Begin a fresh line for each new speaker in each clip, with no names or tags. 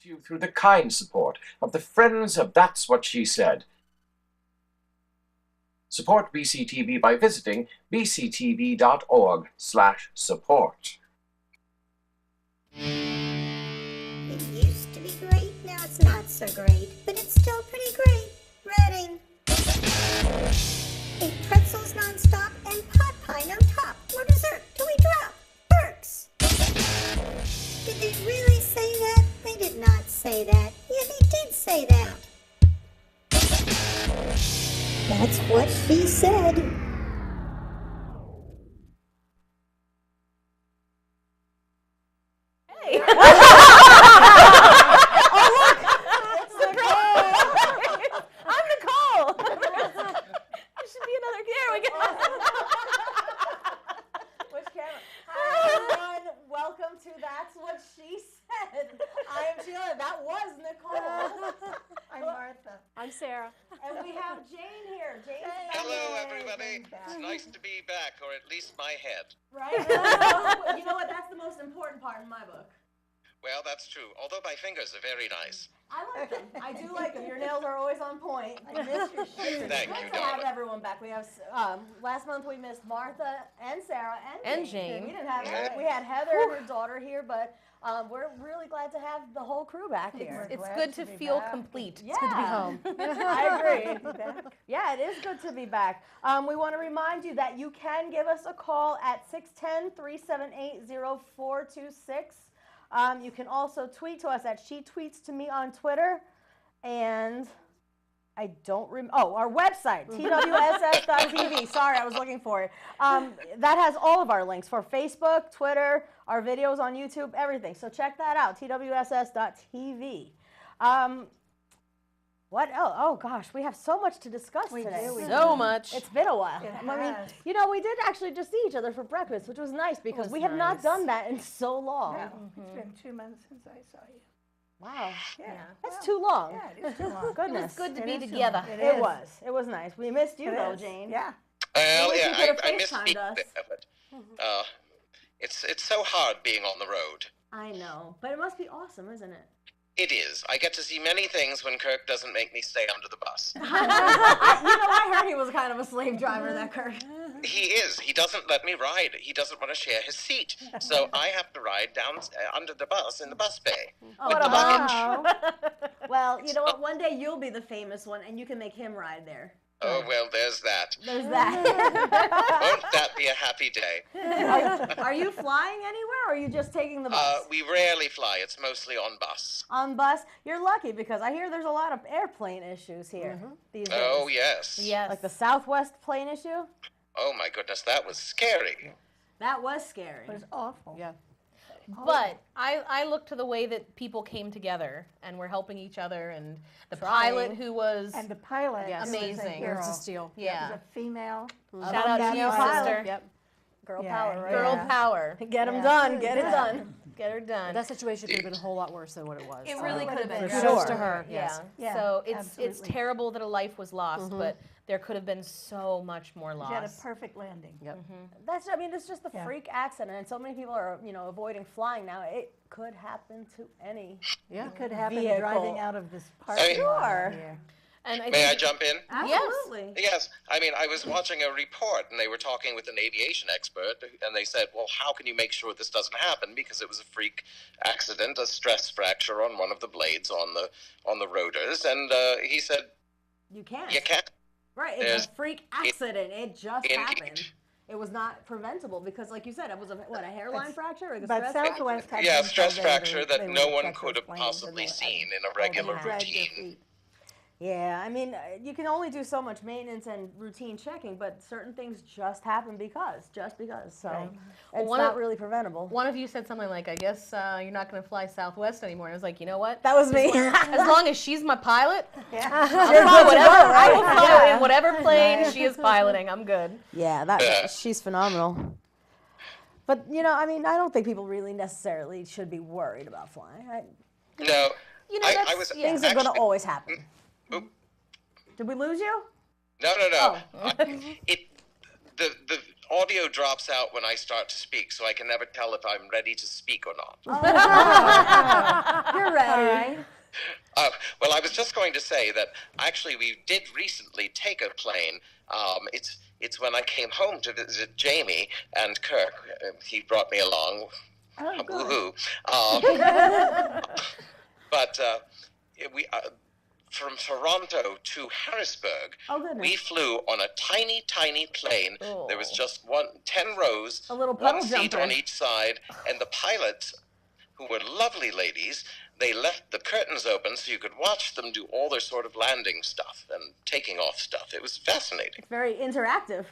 to you through the kind support of the Friends of That's What She Said. Support BCTV by visiting bctv.org/support.
It used to be great, now it's not so great, but it's still pretty great. Reading. Ate pretzels nonstop and pot pie no top. For dessert till we drop. Perks. Did they really say that? They did not say that. Yeah, they did say that. That's what she said.
Hey. I'm Nicole. There should be another. There we go.
Which camera? Hi everyone. Welcome to That's What She Said. I am Sheila. That was Nicole. I'm Martha.
I'm Sarah.
And we have Jane here. Jane's back.
Hello, everybody. It's nice to be back, or at least my head.
Right? You know what? That's the most important part in my book.
Well, that's true, although my fingers are very nice.
I like them. I do like them. Your nails are always on point. I miss your shoes.
Thank
Good
you,
to have
darling.
everyone back. We have last month we missed Martha and Sarah
And
Jane.
Jane.
We didn't have
Yeah.
we had Heather and her daughter here, but we're really glad to have the whole crew back here.
It's good to feel complete.
Yeah.
It's good to be home.
I agree. Yeah, it is good to be back. We want to remind you that you can give us a call at 610-378-0426. You can also tweet to us at She Tweets to Me on Twitter. And I don't our website, twss.tv. Sorry, I was looking for it. That has all of our links for Facebook, Twitter, our videos on YouTube, everything. So check that out, twss.tv. What else? Oh, gosh, we have so much to discuss today.
So much.
It's been a while.
It
I mean,
has.
you know, we did actually just see each other for breakfast, which was nice because
was
we have not
nice.
done that in so long.
No, it's been 2 months since I saw you.
Wow.
Yeah.
That's
well,
too long.
Yeah, it is too long.
Goodness.
It's good to
It
be
is too
together.
long.
It
is.
was. It was nice. We missed you,
It
though,
is.
Jane.
Yeah.
Well,
Maybe
yeah,
you could have
I miss
FaceTimed
being
us.
there, but it's so hard being on the road.
I know. But it must be awesome, isn't it?
It is. I get to see many things when Kirk doesn't make me stay under the bus.
I heard he was kind of a slave driver, that Kirk.
He is. He doesn't let me ride. He doesn't want to share his seat. So I have to ride down under the bus in the bus bay with the luggage.
Wow. Well, you know what? One day you'll be the famous one, and you can make him ride there.
Oh, well, there's that.
There's that.
Won't that be a happy day?
Are you flying anywhere, or are you just taking the bus?
We rarely fly. It's mostly on bus.
On bus? You're lucky because I hear there's a lot of airplane issues here these days.
Oh, yes.
Yes.
Like the Southwest plane issue?
Oh, my goodness, that was scary.
That was scary.
It was awful.
Yeah. But I look to the way that people came together and were helping each other, and the pilot who was
And the pilot
Yes.
was a
Amazing.
hero.
It's a steal.
yeah.
Was a female.
Shout out to you,
pilot.
sister.
Yep.
Girl
Yeah,
power, right?
Girl
Yeah.
power.
Get them
Yeah.
done. Get it done.
Get her done.
That situation could have been a whole lot worse than what it was.
It really could have been.
For
For
kudos
sure.
to her.
Yeah.
Yes.
Yeah,
So it's
absolutely.
terrible that a life was lost, but there could have been so much more
She had a
loss.
perfect landing.
Yep.
It's just a
Yeah.
freak accident, and so many people are, avoiding flying now. It could happen to any.
Yeah.
It could happen
Vehicle.
driving out of this parking
Sure.
lot here.
And I
May I
think
jump in?
Absolutely.
Yes. I mean, I was watching a report, and they were talking with an aviation expert, and they said, well, how can you make sure this doesn't happen? Because it was a freak accident, a stress fracture on one of the blades on the rotors. And he said,
You can't.
you can't.
Right, it's
There's-
a freak accident. It just
Indeed.
happened. It was not preventable because, like you said, it was a hairline fracture? Or
But Southwest had
Yeah,
been
stress
so bad
fracture
they
that
would
no one
check
could
those
have
planes and
possibly
they-
seen in a
oh, they
regular
drag their
routine.
feet.
Yeah, I mean, you can only do so much maintenance and routine checking, but certain things just happen just because. So
Right.
it's
one
not
of-
really preventable.
one of you said something like, I guess you're not going to fly Southwest anymore. And I was like, you know what?
That was me.
As long as she's my pilot,
You're
I'll
good
fly
to
whatever.
go,
I will
right?
fly
Yeah.
in whatever plane she is piloting. I'm good.
Yeah, she's phenomenal. But, I don't think people really necessarily should be worried about flying.
No.
You know,
I
that's-
was
Things are going to
actually-
always happen.
Oop.
Did we lose you?
No.
Oh.
The audio drops out when I start to speak, so I can never tell if I'm ready to speak or not.
You're ready.
Well, I was just going to say that actually we did recently take a plane. It's when I came home to visit Jamie and Kirk. He brought me along.
Oh, good.
Woohoo! But we from Toronto to Harrisburg.
Oh, goodness.
We flew on a tiny, tiny plane.
Oh.
There was just 10 rows,
A little
one
puddle
seat
jumper.
on each side, and the pilots, who were lovely ladies, they left the curtains open so you could watch them do all their sort of landing stuff and taking off stuff. It was fascinating.
Very interactive.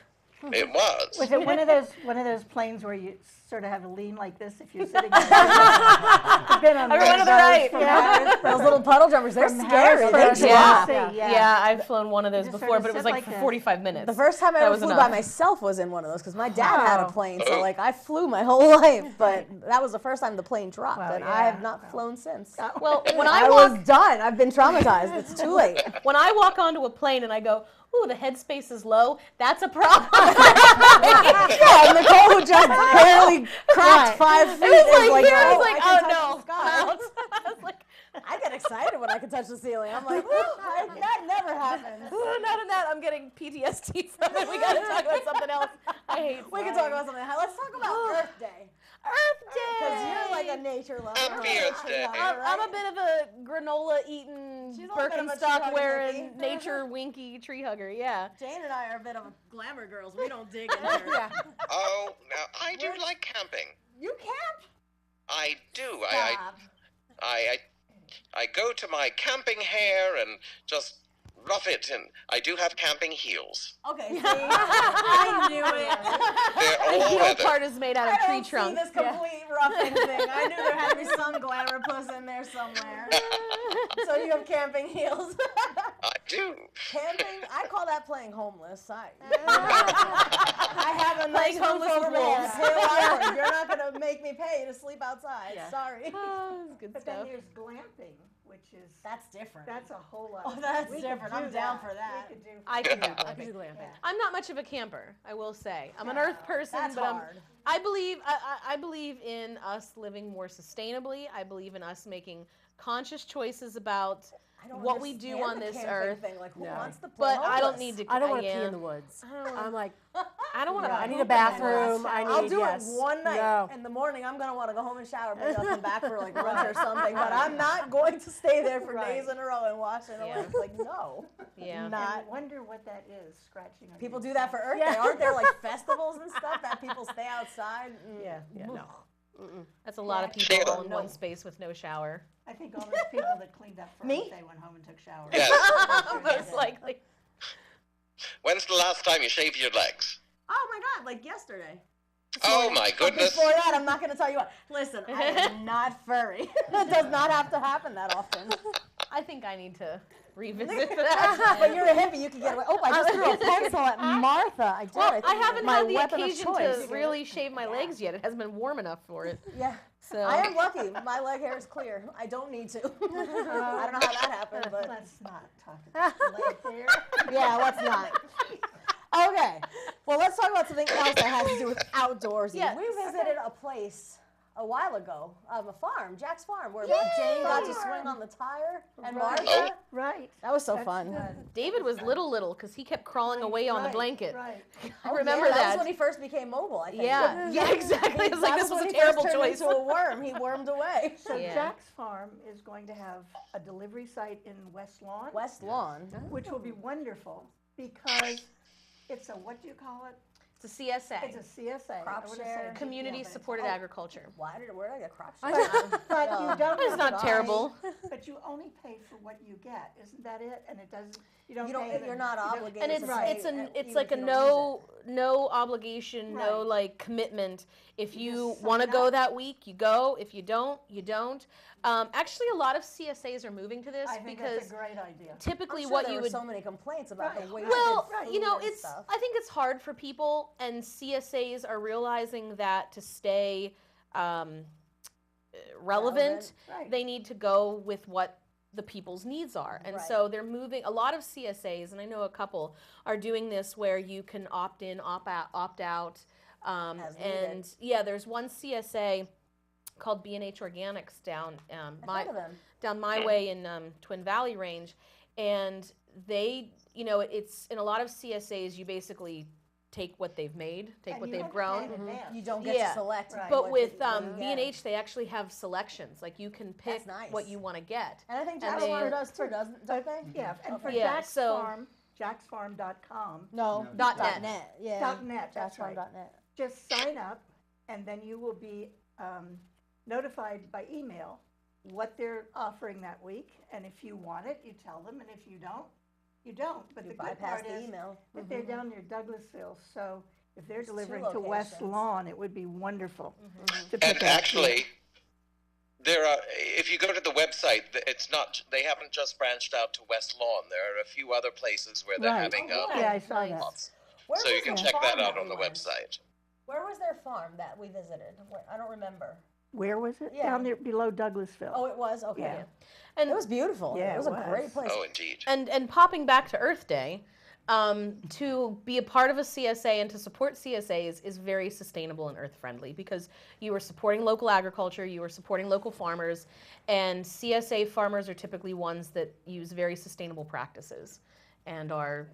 It was.
Was it one of those planes where you sort of have to lean like this if you're sitting there? I've been on
Everyone to the
those
right.
from
Yeah.
Harrisburg.
Those little puddle jumpers, they're
From
scary.
Harrisburg
Yeah.
to DC,
Yeah, I've flown one of those
just
before,
sort
but
of
it was
sit
like
like
for
that.
45 minutes.
The first time I
That
ever
was
flew by
enough.
myself was in one of those because my dad had a
Wow.
plane, so like I flew my whole life, but that was the first time the plane dropped,
Well,
and I have
yeah.
not flown since.
Well, when
I
I
was
walk
done. I've been traumatized. It's too late.
when I walk onto a plane and I go, ooh, the headspace is low, that's a problem.
Yeah, Nicole who just barely cracked 5 feet.
It was
is
like, here, I was
I
like,
can
oh
touch
no,
the sky.
I'm out. I was like,
I get excited when I can touch the ceiling. I'm like, that never happens.
not in that, I'm getting PTSD from it. We gotta talk about something else. I hate
We can
flying.
talk about something. Let's talk about Earth Day.
Earth Day.
Because you're like a nature lover.
Happy Earth Day.
I'm a bit of a granola eating,
She's a little bit of a tree
Birkenstock
hugger,
wearing,
Nikki.
nature winky tree hugger. Yeah.
Jane and I are a bit of glamour girls. We don't dig in her.
Oh, now I do like camping.
You camp?
I do.
Stop.
I go to my camping hair and just rough it, and I do have camping heels.
Okay, see? I knew it.
They're
The
all
heel
weather.
part is made out of
I
tree
don't
trunk.
see this complete roughing thing. I knew there had to be some glamour puss in there somewhere. So you have camping heels.
I do.
Camping? I call that playing homeless. I have a nice
Playing homeless
roof over
with
my head.
wolves.
Pale Island. You're not going to make me pay to sleep outside.
Yeah.
Sorry.
Oh, that's good
But
stuff.
then there's glamping, which is
That's different.
that's a whole lot.
Oh, that's
we could
different.
do
I'm down for that.
We could do.
I can do
I can do
glamping.
glamping.
I'm not much of a camper, I will say. I'm an earth person,
That's
but
hard.
I believe in us living more sustainably. I believe in us making conscious choices about
I don't
what we do
understand
on
the
this
camping
earth.
Thing. Like, who
No.
wants to play
But I don't
homeless?
need to.
I don't want to
yeah.
pee in the woods. I'm like,
I don't want to.
I need a bathroom. I need,
I'll do
yes.
it one night.
No.
In the morning, I'm going to want to go home and shower, maybe I'll come back for like lunch or something. But I'm not going to stay there for days in a row and wash it away.
Yeah.
Like, no.
Yeah.
Not.
I wonder what that is, scratching on
People
your
do that for Earth Day. Aren't there like festivals and stuff that people stay outside?
Yeah.
Yeah, no.
That's a lot of people
Sheila.
all in one space with no shower.
I think all those people that cleaned up for
Me?
us, they went home and took showers.
Yes.
Most likely.
When's the last time you shaved your legs?
Oh my God, like yesterday.
Oh my
But
goodness.
before that, I'm not going to tell you what. Listen, I am not furry. It does not have to happen that often.
I think I need to revisit that.
But you're a hippie, you can get away. Oh, I just threw a pencil at Martha. I did.
Well,
think
I haven't
my
had the
weapon of
occasion
choice.
to really shave my legs yet. It hasn't been warm enough for it.
Yeah.
So
I am lucky. My leg hair is clear. I don't need to. I don't know how that happened, but
Let's not talk about leg hair.
yeah, let's not. Okay. Well, let's talk about something else that has to do with outdoorsy.
Yes.
We visited a place a while ago, a farm, Jack's Farm, where Jane got to swing on the tire, and Martha.
Oh.
Right.
That was so
That's
fun.
good.
David was little because he kept crawling away on the
Right,
blanket.
Right.
I remember
Yeah, that
that.
was when he first became mobile, I think.
Yeah, yeah, exactly. It's like
That
this was
when
a
he
terrible
first turned
choice.
into a worm. He wormed away.
So
Yeah.
Jack's Farm is going to have a delivery site in West Lawn,
West Lawn.
which will be wonderful because it's a, what do you call it?
It's a CSA,
It's a CSA.
Crop
I would've
share.
said
community
GPL, but
supported agriculture.
Where did I get crop
But,
share?
but you don't
It's
have
not
to
terrible.
pay, but you only pay for what you get. Isn't that it? And it doesn't, you don't
You don't,
pay
you're not
you don't-
obligated
And it's
to pay,
it's
even
it's
if
like a
you don't use
no obligation, no
Right.
like commitment. If
You
you
just
want to
sign
go
up.
that week, you go. If you don't, you don't. Actually, a lot of CSAs are moving to this
I think
because
that's a great idea.
I'm
typically
sure
what
there
you
were
would
so many complaints about
Right.
the wasted
well,
food
you know,
and
it's
stuff.
I think it's hard for people, and CSAs are realizing that to stay relevant,
Right.
they need to go with what the people's needs are. And so they're moving, a lot of CSAs, and I know a couple, are doing this where you can opt in, opt out. And yeah, there's one CSA called B&H Organics down down my way in Twin Valley Range. And they, it's in a lot of CSAs, you basically take what they've made, what they've grown.
You don't get to select.
Right.
But with B&H, they actually have selections. Like you can pick what you want to get.
And I think Jack's Farm does too, don't they?
Yeah, and for
Yeah,
Jack's
so-
Farm, jacksfarm.com.
No,
.net.
Yeah.
.net, that's right.
Jacksfarm.net.
Just sign up, and then you will be notified by email what they're offering that week. And if you want it, you tell them, and if you don't, you don't. But the good
bypass
part
the
is
email.
that they're down near Douglasville, so if they're delivering to
locations.
West Lawn, it would be wonderful to pick
And
up.
actually, there are. If you go to the website, it's not. They haven't just branched out to West Lawn. There are a few other places where they're
Right.
having.
Yeah, I saw that.
lots.
Where
So you
was
can
their
check that
farm
out on
we
the
went?
website.
Where was their farm that we visited? I don't remember.
Where was it?
Yeah.
Down there below Douglasville.
Oh, it was? Okay.
Yeah.
And
It was beautiful.
Yeah,
it was
it
a great
was.
place.
Oh, indeed.
And popping back to Earth Day, to be a part of a CSA and to support CSAs is very sustainable and earth friendly because you are supporting local agriculture, you are supporting local farmers, and CSA farmers are typically ones that use very sustainable practices and are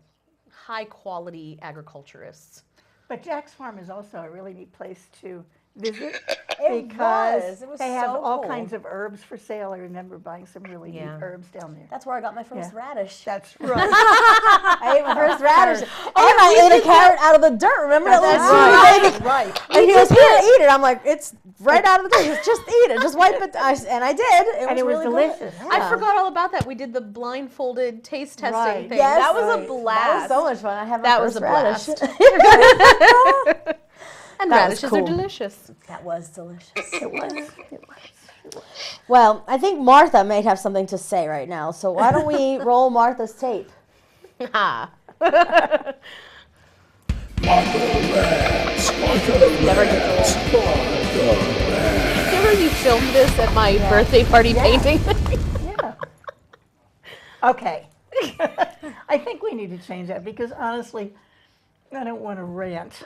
high quality agriculturists.
But Jack's Farm is also a really neat place to visit
It
because
was. It was
they have
so
all
cool.
kinds of herbs for sale. I remember buying some really
Yeah.
neat herbs down there.
That's where I got my first
Yeah.
radish.
That's right.
I ate my first radish. And I ate a carrot out of the dirt. Remember that little
That's
baby?
right.
And he goes, here, eat it. I'm like, it's right out of the dirt. He goes, just eat it. Just wipe it. And I did.
And it was
really good.
delicious.
Yeah.
I forgot all about that. We did the blindfolded taste testing
Right.
thing.
Yes.
That was
Right.
a blast.
That was so much fun. I have my
That was
first
a
radish.
blast. And
That was
radishes
cool.
are delicious.
That was delicious.
It was. It was.
Well, I think Martha may have something to say right now. So why don't we roll Martha's tape?
Ha.
Never
Remember you filmed this at my birthday party painting?
Yeah. Okay. I think we need to change that because honestly, I don't want to rant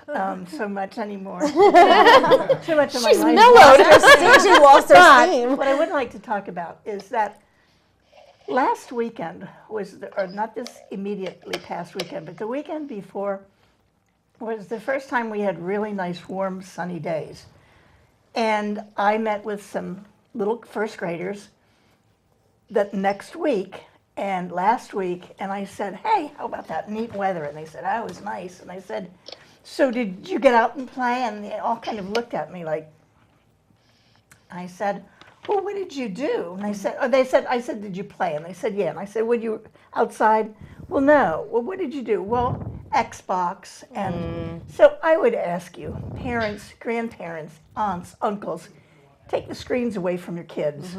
so much anymore. Too much of my
She's
life.
mellowed.
She lost her
But
steam.
what I would like to talk about is that last weekend was, or not this immediately past weekend, but the weekend before was the first time we had really nice, warm, sunny days. And I met with some little first graders that next week and last week, and I said, hey, how about that neat weather? And they said, oh, it was nice. And I said, so did you get out and play? And they all kind of looked at me like, I said, well, what did you do? And I said, did you play? And they said, yeah. And I said, were you outside? Well, no. Well, what did you do? Well, Xbox. And so I would ask you, parents, grandparents, aunts, uncles, take the screens away from your kids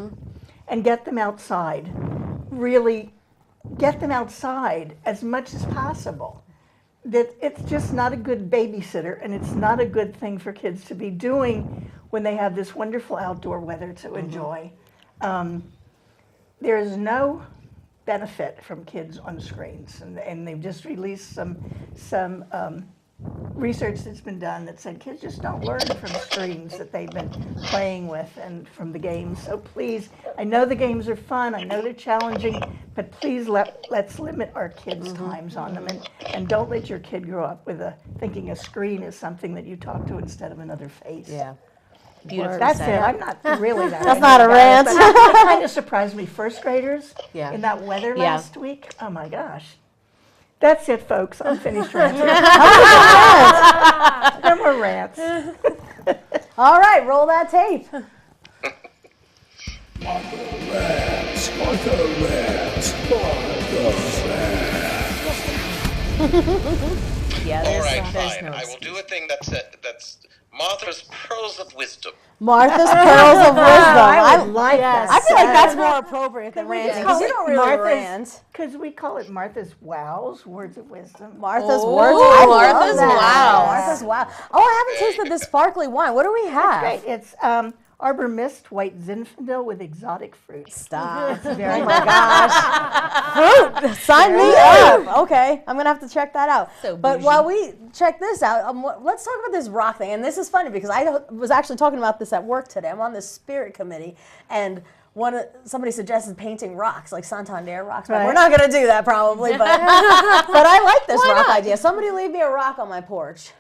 and get them outside. Really get them outside as much as possible. That it's just not a good babysitter and it's not a good thing for kids to be doing when they have this wonderful outdoor weather to enjoy. There is no benefit from kids on screens, and they've just released some research that's been done that said kids just don't learn from screens that they've been playing with and from the games. So please, I know the games are fun, I know they're challenging, but please let's limit our kids' times on them, and don't let your kid grow up with thinking a screen is something that you talk to instead of another face.
Yeah.
Beautiful.
That's it. I'm not really that.
That's not a
angry about it,
rant.
but it kind of surprised me. First graders
Yeah.
in that weather
Yeah.
last week. Oh my gosh. That's it, folks. I'm finished ranting. No more rants.
All right, roll that tape.
Yeah,
All
there's,
right,
there's
fine.
no
I will do a thing that's Martha's Pearls of Wisdom.
Martha's Pearls of Wisdom.
I would like that.
I feel like that's more appropriate than
we
ranting,
call
because you
it
don't really
Martha's-
rant.
Because we call it Martha's Wows, Words of Wisdom.
Martha's
Oh,
Words. I love
Martha's
that.
Wow.
Martha's Wow. Oh, I haven't tasted this sparkly wine. What do we have?
Great. It's Arbor Mist, white Zinfandel with exotic fruit.
Stop.
Very
Oh my gosh. Fruit. Sign me up. Okay. I'm going to have to check that out.
So
but
bougie.
while we check this out, let's talk about this rock thing. And this is funny because I was actually talking about this at work today. I'm on the spirit committee, and somebody suggested painting rocks, like Santander rocks. But
Right.
we're not going to do that probably, but I like this rock idea. Somebody leave me a rock on my porch.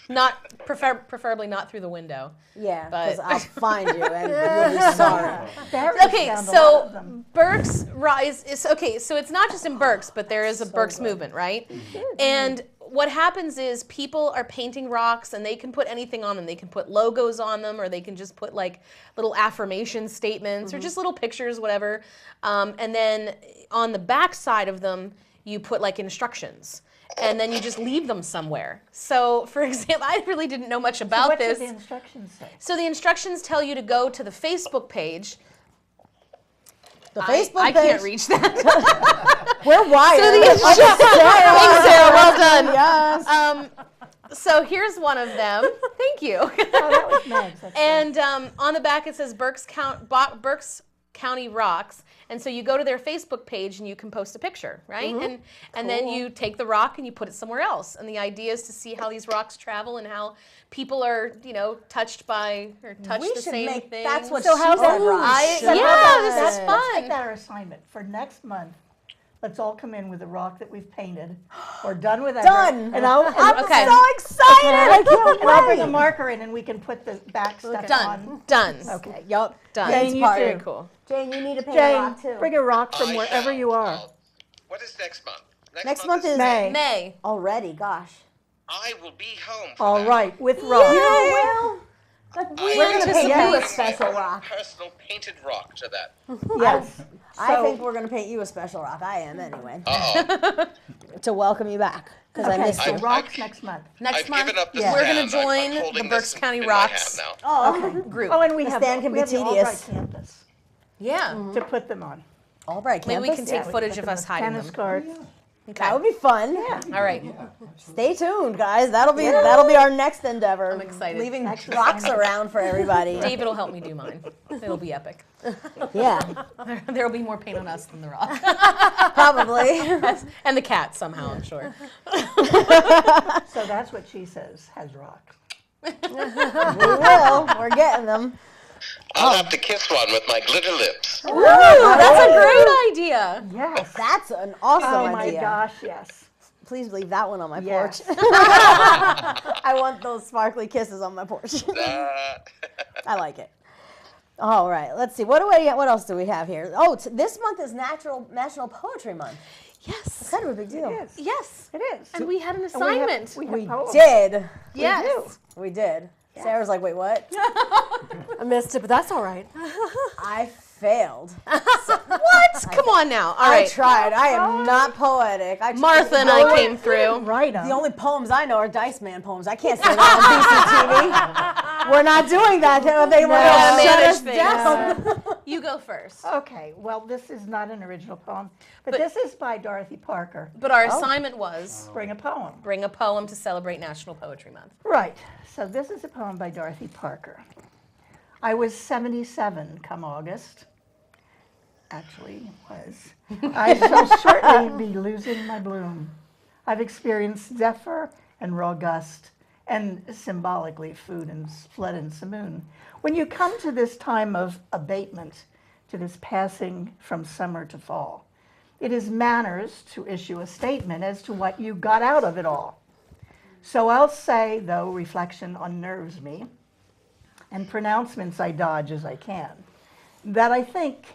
Not preferably not through the window.
Yeah,
But-
because I'll find you and you'll be sorry.
Barry's
Okay,
found a lot
so
of them.
Burke's rise is okay. So it's not just in Burke's, but there is a Burke's movement, right? And what happens is people are painting rocks, and they can put anything on them. They can put logos on them, or they can just put like little affirmation statements, or just little pictures, whatever. And then on the back side of them, you put like instructions. And then you just leave them somewhere. So, for example, I really didn't know much about
What
this.
do the instructions say?
So the instructions tell you to go to the Facebook page.
The Facebook
I
page.
can't reach that.
We're wired.
So the Thanks, Sarah. Well done.
Yes.
So here's one of them. Thank you.
Oh, that was Meg's. That's
And on the back it says Berks County Rocks. And so you go to their Facebook page and you can post a picture, right? And then you take the rock and you put it somewhere else. And the idea is to see how these rocks travel and how people are, touched by or touch
We
the
should
same
make-
thing.
that's what
So
she
how's
said,
that?
Ross.
Yeah, this is
Let's
fun.
make that our assignment for next month. Let's all come in with a rock that we've painted or done with.
Done.
And I'll
Okay.
So excited. I can't
and I'll bring a
wait.
marker in, and we can put the back stuff on.
Done.
Okay.
Yup.
Done.
Jane, you
party.
too.
Very cool.
Jane, you need to paint a
Jane,
rock too.
bring a rock from
I
wherever
shall.
you are.
What is next month?
Next month is
May.
May.
already. Gosh.
I will be home for
All
that.
right, with rock.
Well,
I
we're gonna paint you a
bring
special
my own
rock.
personal painted rock to that.
Yes.
I
So-
think we're gonna paint you a special rock. I am anyway.
Uh-oh.
To welcome you back because I
Okay,
missed
so
you.
rocks next month.
Next
I've
month,
given up the
Yeah.
we're going to
stand. I'm
join
holding
the
this
Berks County
in my hand
Rocks
now.
Oh,
group.
Oh, and we
The
have
stand can
we
be
have the
tedious.
Albright campus
Yeah.
to put them on.
Albright
Maybe
campus.
we can take
we
footage
put
of
them
us
with
hiding
tennis
them.
cards.
Okay.
That would be fun.
All right.
Stay tuned, guys. That'll be our next endeavor.
I'm excited.
Leaving rocks around for everybody.
David will help me do mine. It'll be epic.
Yeah,
There will be more paint on us than the rock.
probably.
And the cat somehow, I'm sure.
So that's what she says has rocks.
We will. We're getting them.
I'll have to kiss one with my glitter lips.
Ooh, that's a great idea.
Yes.
That's an awesome
Oh my
idea.
gosh, yes.
Please leave that one on my
Yes.
porch. I want those sparkly kisses on my porch. I like it. All right, let's see. What else do we have here? Oh, this month is National Poetry Month.
Yes.
It's kind of a big deal.
It is.
Yes.
It is.
And we had an
And we have-
assignment.
we have
We
poems.
did.
Yes.
We did. Sarah's like, wait, what?
I missed it, but that's all right.
I failed.
What? Come on now. All
I
right.
tried. I am not poetic.
Martha and I came through.
Right on.
The only poems I know are Dice Man poems. I can't say that on BCTV. We're not doing that. They were
gotta
shut
manage
us
things.
down.
You go first.
Okay, well, this is not an original poem, but this is by Dorothy Parker.
But our assignment was
Bring a poem.
bring a poem to celebrate National Poetry Month.
Right, so this is a poem by Dorothy Parker. I was 77 come August. Actually, was. I shall shortly be losing my bloom. I've experienced zephyr and raw gust, and symbolically flood and simoon. When you come to this time of abatement, to this passing from summer to fall, it is manners to issue a statement as to what you got out of it all. So I'll say, though reflection unnerves me, and pronouncements I dodge as I can, that I think,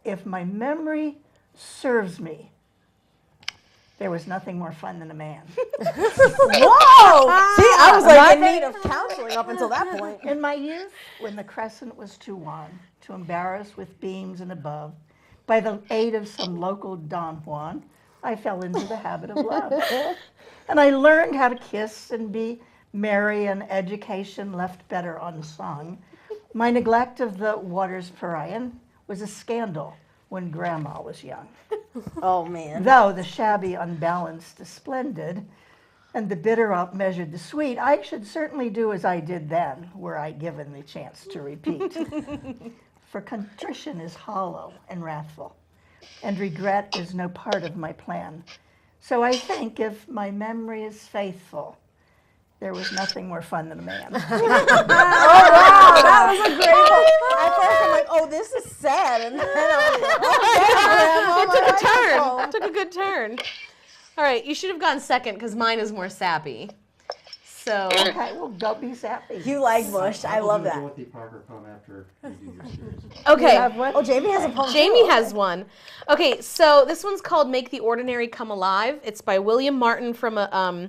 if my memory serves me, there was nothing more fun than a man.
Whoa! See, I was like in need of counseling up until that point.
In my youth, when the crescent was too wan to embarrass with beams and above, by the aid of some local Don Juan, I fell into the habit of love. And I learned how to kiss and be merry, and education left better unsung. My neglect of the waters Parian was a scandal when Grandma was young.
Oh, man.
Though the shabby, unbalanced, splendid, and the bitter outmeasured the sweet, I should certainly do as I did then, were I given the chance to repeat. For contrition is hollow and wrathful, and regret is no part of my plan. So I think if my memory is faithful, there was nothing more fun than a man.
That was a great one. At first I'm like, oh, this is sad. And then I was like, oh,
It took a turn. It took a good turn. All right, you should have gone second because mine is more sappy. So
Okay, well, don't be sappy.
You like Mush. I love that.
Dorothy Parker poem after you do your series.
okay,
Oh, Jamie has a poem.
Jamie
too.
has one. Okay, so this one's called "Make the Ordinary Come Alive." It's by William Martin from a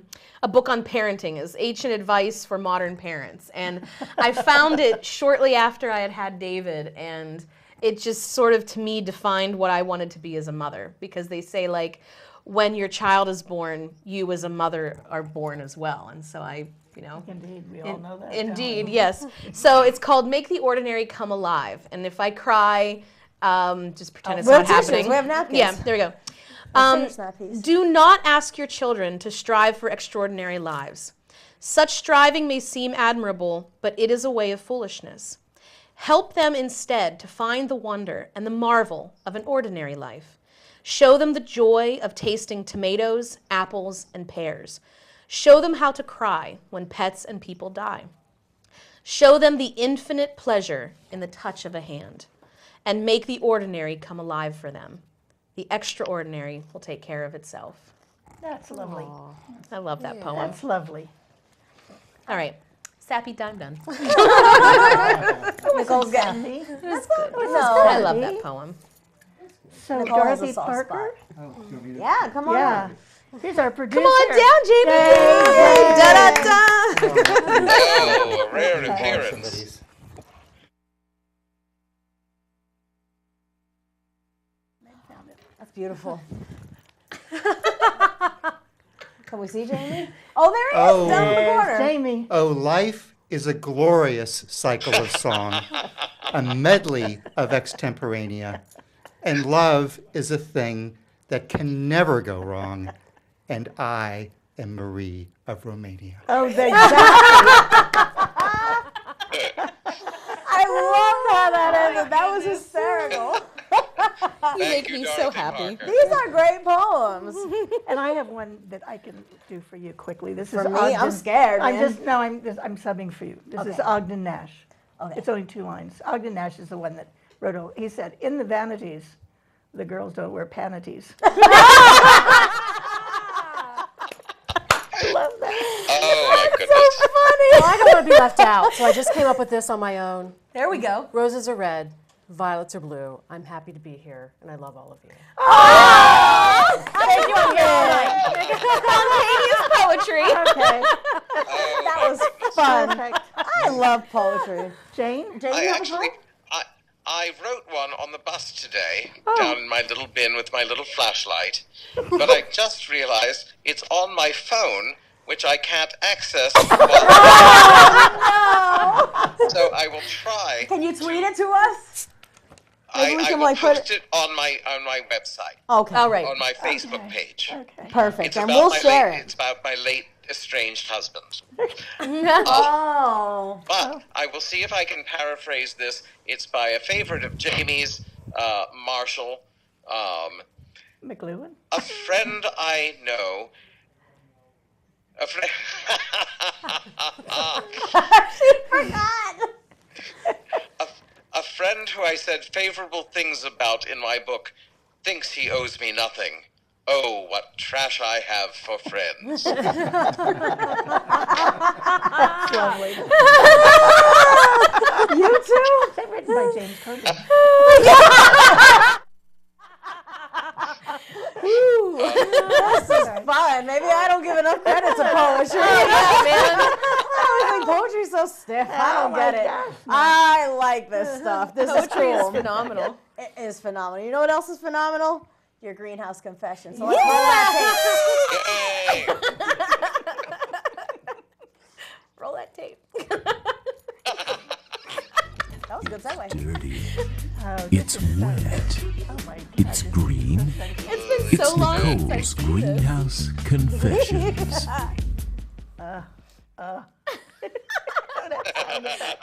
book on parenting, is ancient advice for modern parents. And I found it shortly after I had had David, and it just sort of to me defined what I wanted to be as a mother, because they say like, when your child is born, you as a mother are born as well. And so
Indeed, we all know that.
Indeed, yes. So it's called "Make the Ordinary Come Alive." And if I cry, just pretend it's
we
not
have tissues,
happening.
we have napkins.
Yeah, there we go.
Finish that piece.
Do not ask your children to strive for extraordinary lives. Such striving may seem admirable, but it is a way of foolishness. Help them instead to find the wonder and the marvel of an ordinary life. Show them the joy of tasting tomatoes, apples, and pears. Show them how to cry when pets and people die. Show them the infinite pleasure in the touch of a hand, and make the ordinary come alive for them. The extraordinary will take care of itself.
That's lovely.
I love that poem.
That's lovely.
All right, sappy time done.
Nicole's getting.
See?
That's good.
No.
I love that poem.
So
Nicole has a
Dorothy
soft
Parker?
Oh, do you want me to?
Yeah, come on.
Yeah. Here's our producer.
Come on down, Jamie.
Yay.
Da-da-da.
Oh, a rare appearance.
Somebody's.
That's beautiful. Can we see Jamie? Oh, there he is,
Oh.
down in the
There's
corner.
Jamie.
Oh, life is a glorious cycle of song, a medley of extemporanea, and love is a thing that can never go wrong, and I am Marie of Romania.
Oh, exactly.
I love how that ended. That was hysterical.
You make me so
Dorothy
happy.
Parker.
These are great poems.
And I have one that I can do for you quickly. This
For
is
me?
Ogden.
I'm scared,
I'm
man.
I'm subbing for you. This is
Okay.
Ogden Nash.
Okay.
It's only 2 lines. Ogden Nash is the one that wrote. He said, "In the vanities, the girls don't wear panties." I love that.
Oh my goodness.
Well, I don't want to be left out, so I just came up with this on my own.
There we go.
Roses are red, violets are blue. I'm happy to be here, and I love all of you.
Thank you again.
Spontaneous poetry.
Okay.
That was fun.
Perfect.
I love poetry.
Jane?
Jamie,
I
you have a
actually,
poem?
I wrote one on the bus today, down in my little bin with my little flashlight, but I just realized it's on my phone, which I can't access. So I will try.
Can you tweet it to us? Maybe we
I
can,
will
like, put
post it on my website,
Okay.
All right.
on my Facebook page.
Okay.
Perfect.
It's
And
about
we'll
my
share
late,
it.
It's about my late estranged husband.
Oh.
But I will see if I can paraphrase this. It's by a favorite of Jamie's, Marshall.
McLuhan?
A friend I know. A friend.
She forgot.
A friend who I said favorable things about in my book thinks he owes me nothing. Oh, what trash I have for friends.
That's lovely.
You too?
Is that written by James Cogan?
This is fun. Maybe I don't give enough credit to poetry. I always think poetry's so stiff. I don't get it.
gosh, no.
I like this stuff. This
Poetry
is
is
cool.
phenomenal.
It is phenomenal. You know what else is phenomenal? Your greenhouse confession. So let's roll that
Yay!
Roll that tape.
tape. That was a good segue.
Dirty.
Oh,
It's wet.
oh my God.
It's green.
It's been
It's
so long since
Nicole's
I've seen this.
Greenhouse Confessions.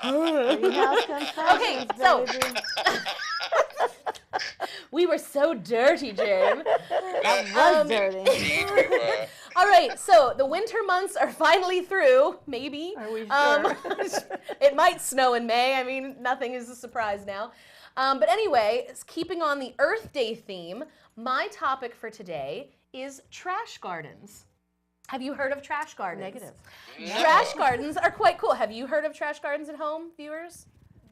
Greenhouse
Okay,
confessions,
so
baby.
we were so dirty, Jim.
Was dirty.
Indeed we were.
All right, so the winter months are finally through, maybe.
Are we sure?
It might snow in May. I mean, nothing is a surprise now. But anyway, keeping on the Earth Day theme, my topic for today is trash gardens. Have you heard of trash gardens?
Negative.
Trash gardens are quite cool. Have you heard of trash gardens at home, viewers?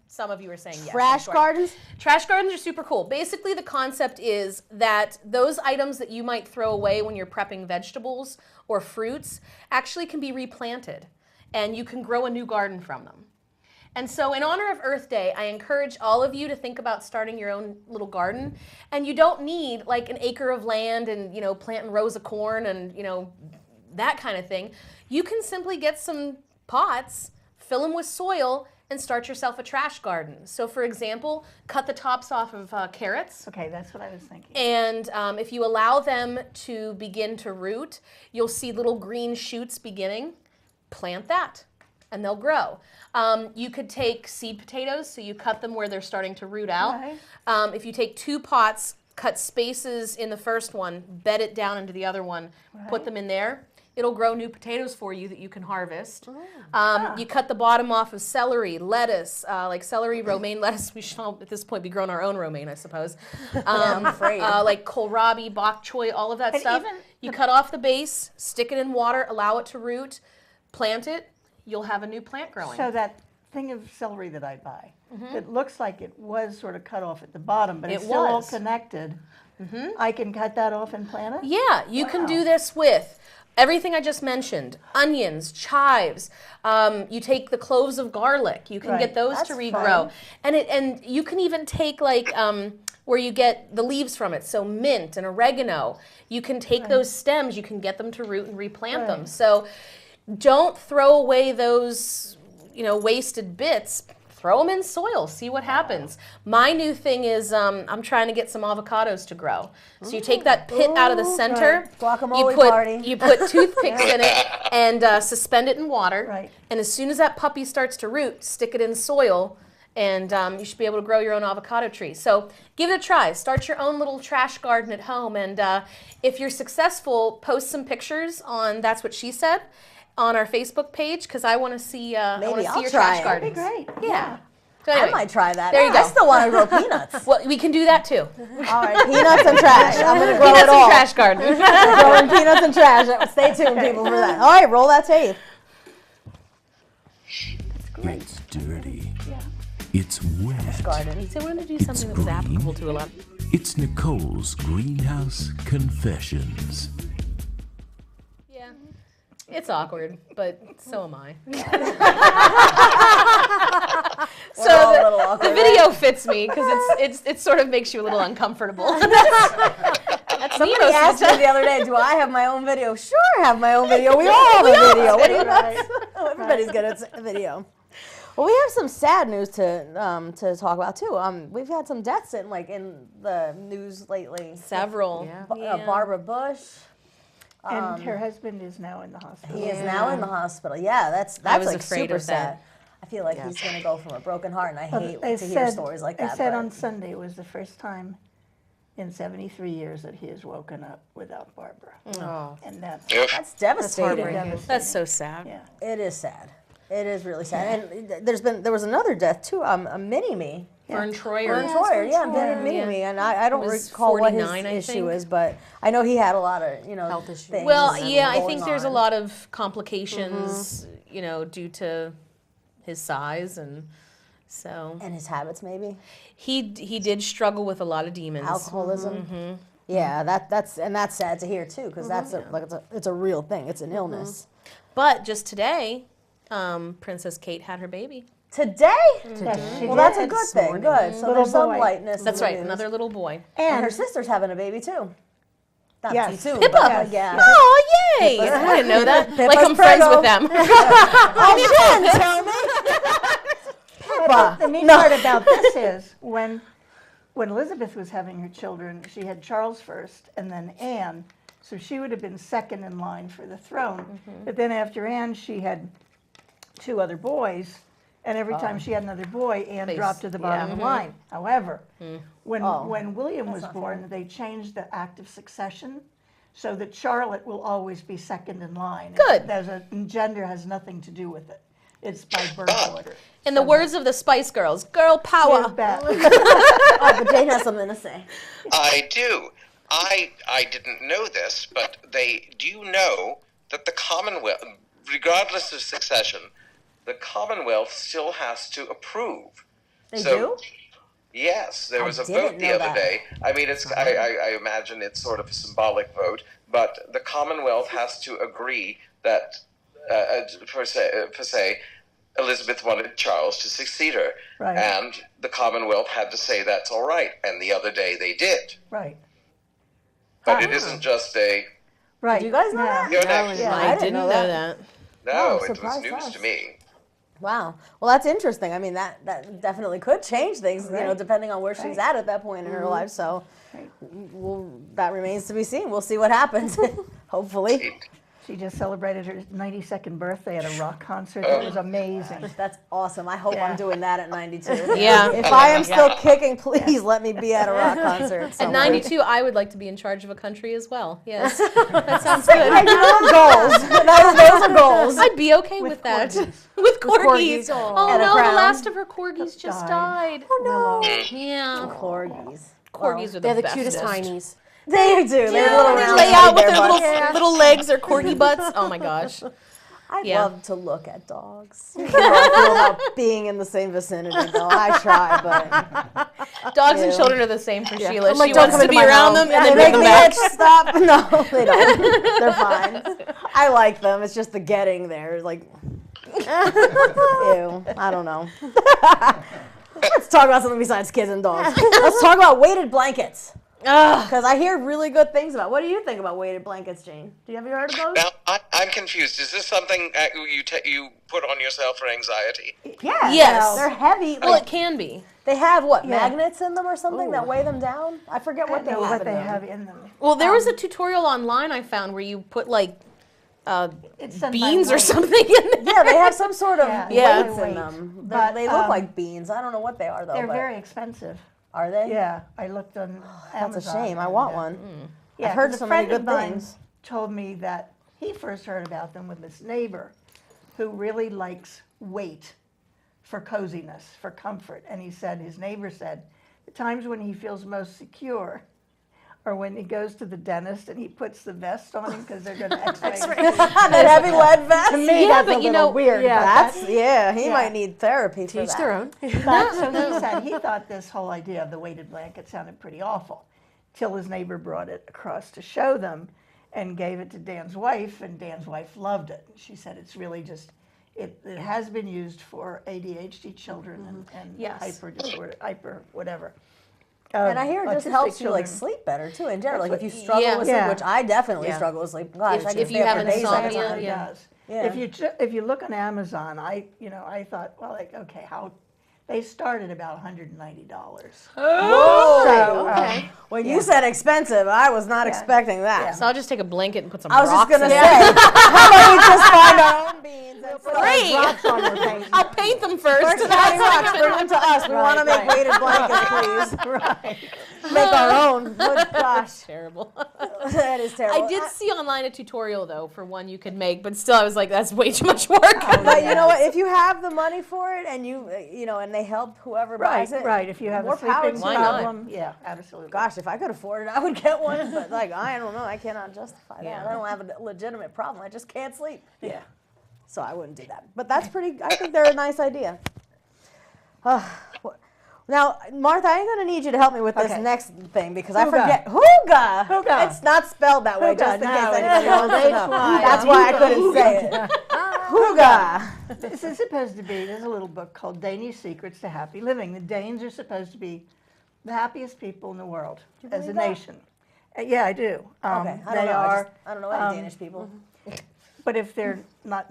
Some of you are saying yes.
Trash
I'm sure.
gardens?
Trash gardens are super cool. Basically, the concept is that those items that you might throw away when you're prepping vegetables or fruits actually can be replanted, and you can grow a new garden from them. And so in honor of Earth Day, I encourage all of you to think about starting your own little garden. And you don't need like an acre of land and, you know, planting rows of corn and, you know, that kind of thing. You can simply get some pots, fill them with soil, and start yourself a trash garden. So for example, cut the tops off of carrots.
Okay, that's what I was thinking.
And if you allow them to begin to root, you'll see little green shoots beginning. Plant that, and they'll grow. You could take seed potatoes, so you cut them where they're starting to root out.
Right.
If you take 2 pots, cut spaces in the first one, bed it down into the other one, put them in there. It'll grow new potatoes for you that you can harvest. You cut the bottom off of celery, lettuce, like celery, romaine lettuce. We should all, at this point, be growing our own romaine, I suppose.
I'm afraid.
Like kohlrabi, bok choy, all of that
And
stuff.
even
You cut off the base, stick it in water, allow it to root, plant it. You'll have a new plant growing.
So that thing of celery that I buy, it looks like it was sort of cut off at the bottom, but it's
It
still all
was.
connected. I can cut that off and plant it?
Yeah, you can do this with everything I just mentioned, onions, chives. You take the cloves of garlic. You can
Right.
get those
That's
to regrow.
fun.
And you can even take like where you get the leaves from it, so mint and oregano. You can take those stems, you can get them to root and replant them.
Right.
So don't throw away those, you know, wasted bits. Throw them in soil, see what happens. My new thing is I'm trying to get some avocados to grow. So you take that pit out of the center,
Guacamole party.
you put toothpicks in it and suspend it in water.
Right.
And as soon as that puppy starts to root, stick it in soil, and you should be able to grow your own avocado tree. So give it a try. Start your own little trash garden at home. And if you're successful, post some pictures on That's What She Said on our Facebook page, because I want to see, I wanna see
I'll
your
try
trash
it.
gardens.
That'd be great.
Yeah. So
I
anyway,
might try that.
There you go.
I still want to grow peanuts.
Well, we can do that too.
All right, peanuts and trash. I'm going to grow
Peanuts
it
and
all.
trash garden.
Growing peanuts and trash. Stay tuned, people, for that. All right, roll that tape.
It's dirty. It's wet.
Garden.
So I wanted to do something that was
green.
applicable to a lot.
It's Nicole's Greenhouse Confessions.
Yeah. It's awkward, but so am I.
We're all a little
The
awkward,
video fits me because it sort of makes you a little uncomfortable. That's me
Somebody
most of
asked
the
me
time.
the other day, do I have my own video? Sure, I have my own video. We all have a video. What do you know? Everybody's good at video. Well, we have some sad news to talk about too. We've had some deaths in the news lately.
Several.
Barbara Bush.
And her husband is now in the hospital.
He is now in the hospital. Yeah, that's
was
like
afraid
super
of that.
sad. I feel like he's going to go from a broken heart, and I hate
They
to hear stories like that.
They said
but-
on Sunday was the first time in 73 years that he has woken up without Barbara.
Oh.
And that's
That's devastating.
devastating.
That's so sad.
Yeah.
It is sad. It is really sad. And there was another death too. A mini-me.
Vern Troyer.
Vern Troyer, yeah, mini-me. And I don't
was
recall what
49, I
his issue
think.
is, but I know he had a lot of,
Health issues.
things
Well, yeah, I
going
think there's a
on.
lot of complications, you know, due to his size, and so
And his habits, maybe.
he did struggle with a lot of demons.
Alcoholism. Yeah, that's sad to hear too, because it's a real thing. It's an illness.
But just today, Princess Kate had her baby.
Today?
Yes, she
Well, that's a
did.
good thing. Good. So
Little
there's some
boy.
lightness.
That's
in the
right,
news.
another little boy.
And her sister's having a baby too. Not
Yes.
too soon,
Pippa.
but yeah.
Oh, yay! I didn't know that. Like
Pippa's
I'm friends
prego.
with them.
But the neat part about this is when Elizabeth was having her children, she had Charles first and then Anne. So she would have been second in line for the throne. But then after Anne, she had two other boys. And every time she had another boy, Anne
Face-
dropped to the bottom of the line. However, when William was
not
born, they changed the active succession so that Charlotte will always be second in line.
Good.
Gender has nothing to do with it. It's by birth order.
In the words of the Spice Girls, girl power.
You bet.
Oh, but Jane has something to say.
I do. I didn't know this, but do you know that the Commonwealth, regardless of succession, the Commonwealth still has to approve.
They do?
Yes, there was a
didn't
vote the
know
other
that.
day. I mean, I imagine it's sort of a symbolic vote, but the Commonwealth has to agree that, per se, Elizabeth wanted Charles to succeed her,
Right.
and the Commonwealth had to say that's all right. And the other day they did,
Right.
but it isn't just a
Right.
Do you guys know that?
you're next.
Yeah.
I didn't know that.
No,
Oh,
it was
surprise
news
us.
to me.
Wow. Well, that's interesting. I mean, that definitely could change things,
Right.
depending on where she's at that point in her life. So
Right.
that remains to be seen. We'll see what happens, hopefully.
She just celebrated her 92nd birthday at a rock concert. It was amazing.
That's awesome. I hope
Yeah.
I'm doing that at 92.
Yeah.
If I am still kicking, please let me be at a rock concert.
At
somewhere.
92, I would like to be in charge of a country as well. Yes, that sounds good.
Goals. Those are goals.
I'd be okay with that. With corgis.
corgis.
Oh
And a
no, the
crown.
last of her corgis just died.
Oh, no.
Yeah.
Corgis.
Corgis are the
They're the
bestest.
cutest heinies.
They do. They're little
They
round
lay out with
teddy
their
bear butts.
little legs, their corgi butts. Oh my gosh.
I'd
Yeah.
love to look at dogs. I don't feel about being in the same vicinity, though. I try, but
Dogs and
Ew.
children are the same for Sheila.
I'm like,
She
don't
wants
come
to
into
be
my
around
home.
them and
they
then
make
bring
me
them back.
itch. Stop. No, they don't. They're fine. I like them. It's just the getting there. Like, ew. I don't know. Let's talk about something besides kids and dogs. Let's talk about weighted blankets. Because I hear really good things about. What do you think about weighted blankets, Jane? Have you heard of those?
Now, I'm confused. Is this something you put on yourself for anxiety?
Yeah.
Yes.
They're heavy.
Well, it can be.
They have what,
Yeah.
magnets in them or something that weigh them down? I forget what they have.
What
in
they
them.
have in them.
Well, there was a tutorial online I found where you put like
It's done by
beans or
weight.
something in there.
Yeah, they have some sort of
Yeah.
weights
Weight.
in them.
But,
They look like beans. I don't know what they are though.
They're
but
very expensive.
are they?
Yeah, I looked on Amazon.
That's a shame. I want one.
Yeah,
I've heard
'cause
so
a
many
friend
good
of mine
things.
told me that he first heard about them with his neighbor who really likes weight for coziness, for comfort. And he said, his neighbor said, the times when he feels most secure are when he goes to the dentist and he puts the vest on him because they're going to x-ray.
That heavy lead vest.
To me,
Yeah,
that's
but
a
you
little
know-
weird.
That's
but
he
Yeah.
might need therapy for
Each
that.
their own.
But so he said he thought this whole idea of the weighted blanket sounded pretty awful, till his neighbor brought it across to show them, and gave it to Dan's wife, and Dan's wife loved it. She said it's really just it has been used for ADHD children and
Yes.
hyper disorder, hyper whatever.
And I hear it just
autistic
helps you like
children.
sleep better too in general.
That's
Like if
what-
you struggle
Yeah.
with sleep,
Yeah.
which I definitely
Yeah.
struggle with sleep. Gosh, I can
if
stay
you
up
have
for days on
insomnia,
end.
It really
yeah.
does.
Yeah.
If you look on Amazon, I thought, well, like, okay, how they start at about $190.
Oh,
okay.
When you said expensive, I was not expecting that.
So I'll just take a blanket and put some
I was just
rocks
gonna
in
say,
it.
how about we just find our own beans and put
Great.
Rocks on your face.
I'll paint them first.
First
and
County
then-
rocks, bring them to us. We want to make
right.
weighted blankets, please.
Right.
Make our own. Good gosh,
Terrible.
that is terrible.
I did see online a tutorial though for one you could make, but still I was like, that's way too much work.
But you know what? If you have the money for it, and and they help whoever buys it,
Right. If you have
more
a
power
sleeping
to
Why
them.
not?
problem, yeah, absolutely.
Gosh, if I could afford it, I would get one. But like, I don't know. I cannot justify that.
Yeah.
I don't have a legitimate problem. I just can't sleep.
Yeah.
So I wouldn't do that. But that's pretty. I think they're a nice idea. Now, Martha, I'm going to need you to help me with this
Okay.
next thing because I
Hooga.
forget. Hooga.
Hooga.
It's not spelled that way,
Hooga,
just in
no,
case
it's
anybody
spelled
wants to know.
H-Y.
That's why I couldn't say it. Hooga.
This is supposed to be, there's a little book called Danish Secrets to Happy Living. The Danes are supposed to be the happiest people in the world as a
believe that?
nation. Yeah, I do.
Okay, I don't
they
know.
are,
I don't know any Danish people.
but if they're not,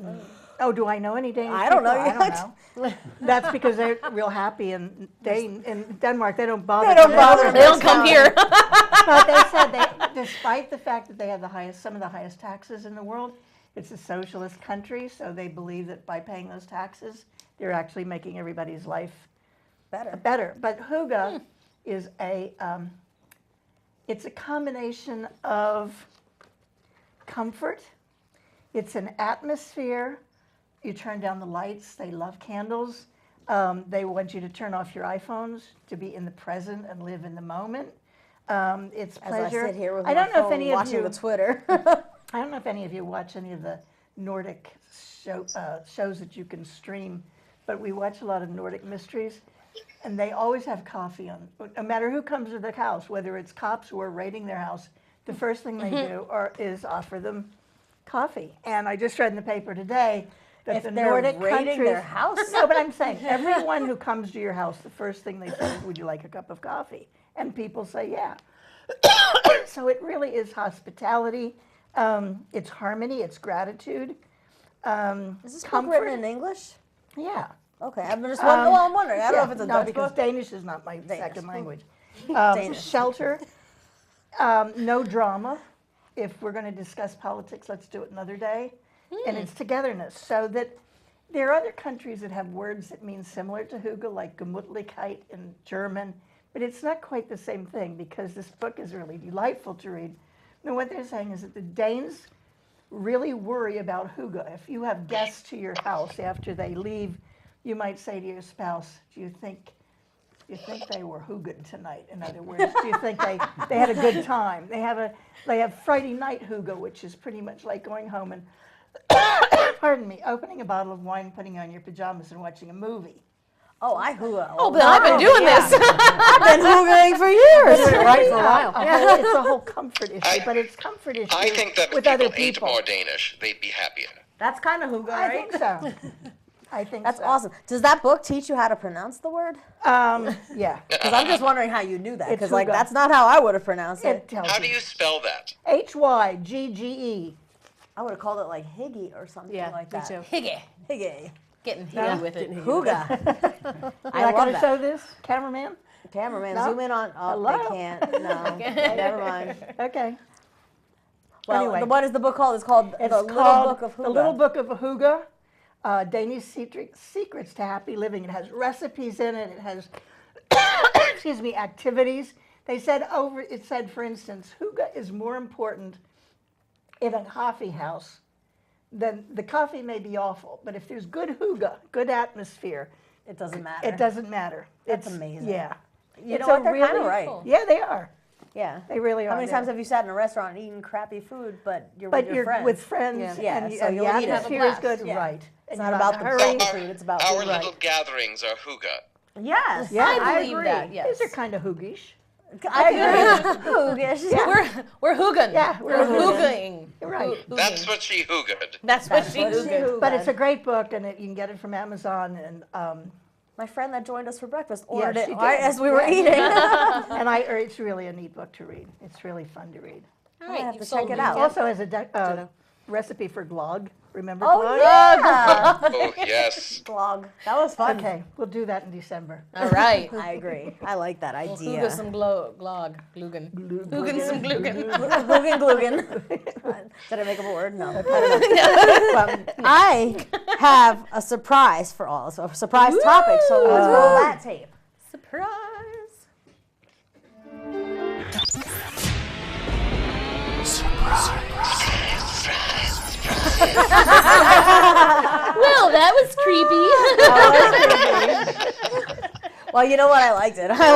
do I know any Danish
I don't
people?
know
I
yet.
don't know. That's because they're real happy in Denmark. They don't bother.
They don't
to
bother.
live
They don't come here.
But they said despite the fact that they have some of the highest taxes in the world, it's a socialist country, so they believe that by paying those taxes, they're actually making everybody's life
Better.
But hygge is it's a combination of comfort. It's an atmosphere. You turn down the lights. They love candles. They want you to turn off your iPhones, to be in the present and live in the moment. It's pleasure.
As I sit here with
I
my
don't know if
phone
any of
watching
you
the Twitter.
I don't know if any of you watch any of the Nordic shows that you can stream, but we watch a lot of Nordic mysteries, and they always have coffee on. No matter who comes to their house, whether it's cops who are raiding their house, the first thing they do is offer them coffee. And I just read in the paper today that
If
the
they're
Nordic
raiding
countries.
their house?
No, but I'm saying everyone who comes to your house, the first thing they say is, "Would you like a cup of coffee?" And people say, "Yeah." So it really is hospitality. It's harmony. It's gratitude.
Is this book
comfort.
written in English?
Yeah.
Okay, I'm just wondering. Well, I'm wondering. I don't know if it's a
no,
Dutch
because
book.
Danish is not my second language.
Danish.
Shelter, no drama. If we're going to discuss politics, let's do it another day. And it's togetherness, so that there are other countries that have words that mean similar to hygge, like Gemütlichkeit in German, but it's not quite the same thing because this book is really delightful to read. And what they're saying is that the Danes really worry about hygge. If you have guests to your house after they leave, you might say to your spouse, "Do you think they were hygge tonight?" In other words, do you think they had a good time? They have Friday night hygge, which is pretty much like going home and pardon me, opening a bottle of wine, putting on your pajamas, and watching a movie.
Oh, I hygge.
Oh, but I've been doing this.
I've been hyggeing for years.
Right for a while.
It's a whole comfort issue, but it's comfort issue
I think that if
with other
people ate
people.
more Danish, they'd be happier.
That's kind of hygge,
I
right?
think so. I think
That's
so.
awesome. Does that book teach you how to pronounce the word?
Yeah,
Because I'm just wondering how you knew that.
It's
Because like
hygge.
that's not how I would have pronounced
it
it.
tells
How do you spell that?
Hygge.
I would have called it like higgy or something
Yeah,
like
me
that.
too.
Hygge.
Higgy.
Getting higgy with it.
Hygge. I
You're not
love
going to
that.
show this, cameraman?
Cameraman,
No?
zoom in on. Oh,
Hello?
they can't. No, never mind.
Okay.
Well,
Anyway.
what is the book called? It's called
It's
The Little
called
Book of Hygge.
The Little Book of Hygge, Danish Secrets to Happy Living. It has recipes in it. It has, excuse me, activities. It said, for instance, hygge is more important in a coffee house than the coffee may be awful, but if there's good hygge, good atmosphere,
It doesn't matter.
it doesn't matter.
That's
It's
amazing.
Yeah.
You
It's
know
a
what? They're kind of
really-
right.
Yeah, they are.
Yeah.
They really are.
How many
yeah.
times have you sat in a restaurant and eaten crappy food, but you're
But
with your
you're
friends?
with friends,
Yeah,
and,
so
and
you'll
the
eat it.
atmosphere
Have a
is good,
blast. Yeah.
right?
It's
And
not
you're
about
in
the
a hurry.
best food. It's about
Our
food.
little gatherings are hygge.
Yes.
Yeah,
I believe
agree.
that, yes.
These are kind of hoogish.
I agree. Hoogish.
We're hooging.
Yeah, we're
We're
hooging.
hooging.
Right.
That's what she hoogered.
That's what she
what she
hooging.
hooged.
But it's a great book, and you can get it from Amazon. And
My friend that joined us for breakfast ordered
she
it right
did.
as we were
Yeah.
eating.
and it's really a neat book to read. It's really fun to read.
All
I
right,
have
you
to
sold
check it
me.
out.
It also has a recipe for glog. Remember
Oh
glog?
yeah.
Oh, yes.
Blog. That was fun.
Okay, we'll do that in December.
All right.
I agree. I like that
Hooga
idea.
some glog. Glugan. Hoogan some glugan.
Hoogan Glugan. Did I make up a word? No. I don't know. I have a surprise for all. So a surprise topic. So let's roll that tape.
Surprise. Well, that was creepy.
Well, you know what? I liked it. I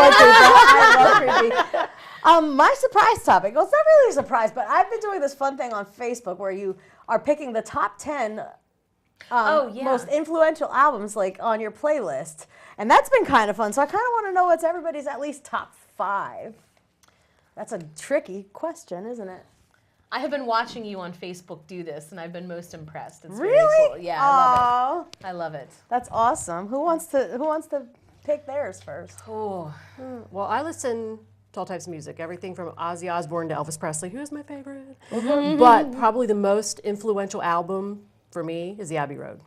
love creepy. My surprise topic. Well, it's not really a surprise, but I've been doing this fun thing on Facebook where you are picking the top 10 most influential albums like on your playlist, and that's been kind of fun. So I kind of want to know what's everybody's at least top 5. That's a tricky question, isn't it?
I have been watching you on Facebook do this, and I've been most impressed. It's very
Really?
cool. Yeah, I love it. I love it.
That's awesome. Who wants to pick theirs first?
Oh,
Well, I listen to all types of music, everything from Ozzy Osbourne to Elvis Presley, who is my favorite. But probably the most influential album for me is the Abbey Road.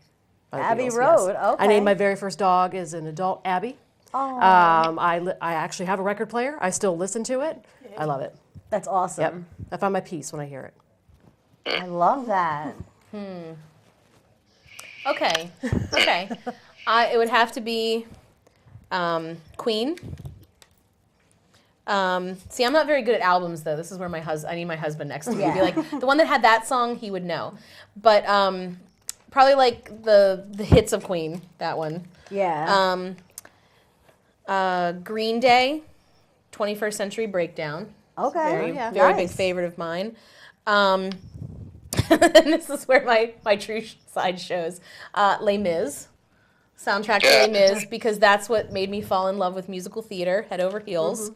by the
Abbey
Beatles,
Road,
yes.
okay.
I named my very first dog as an adult Abbey.
Oh.
I actually have a record player. I still listen to it. I love it.
That's awesome.
Yep. I find my peace when I hear it.
I love that.
okay. It would have to be Queen. See, I'm not very good at albums, though. This is where I need my husband next to me to be like, the one that had that song, he would know. But probably like the hits of Queen, that one.
Yeah.
Green Day, 21st Century Breakdown.
Okay.
Very big favorite of mine. And this is where my true side shows. Les Mis. Soundtrack to Les Mis, because that's what made me fall in love with musical theater, head over heels.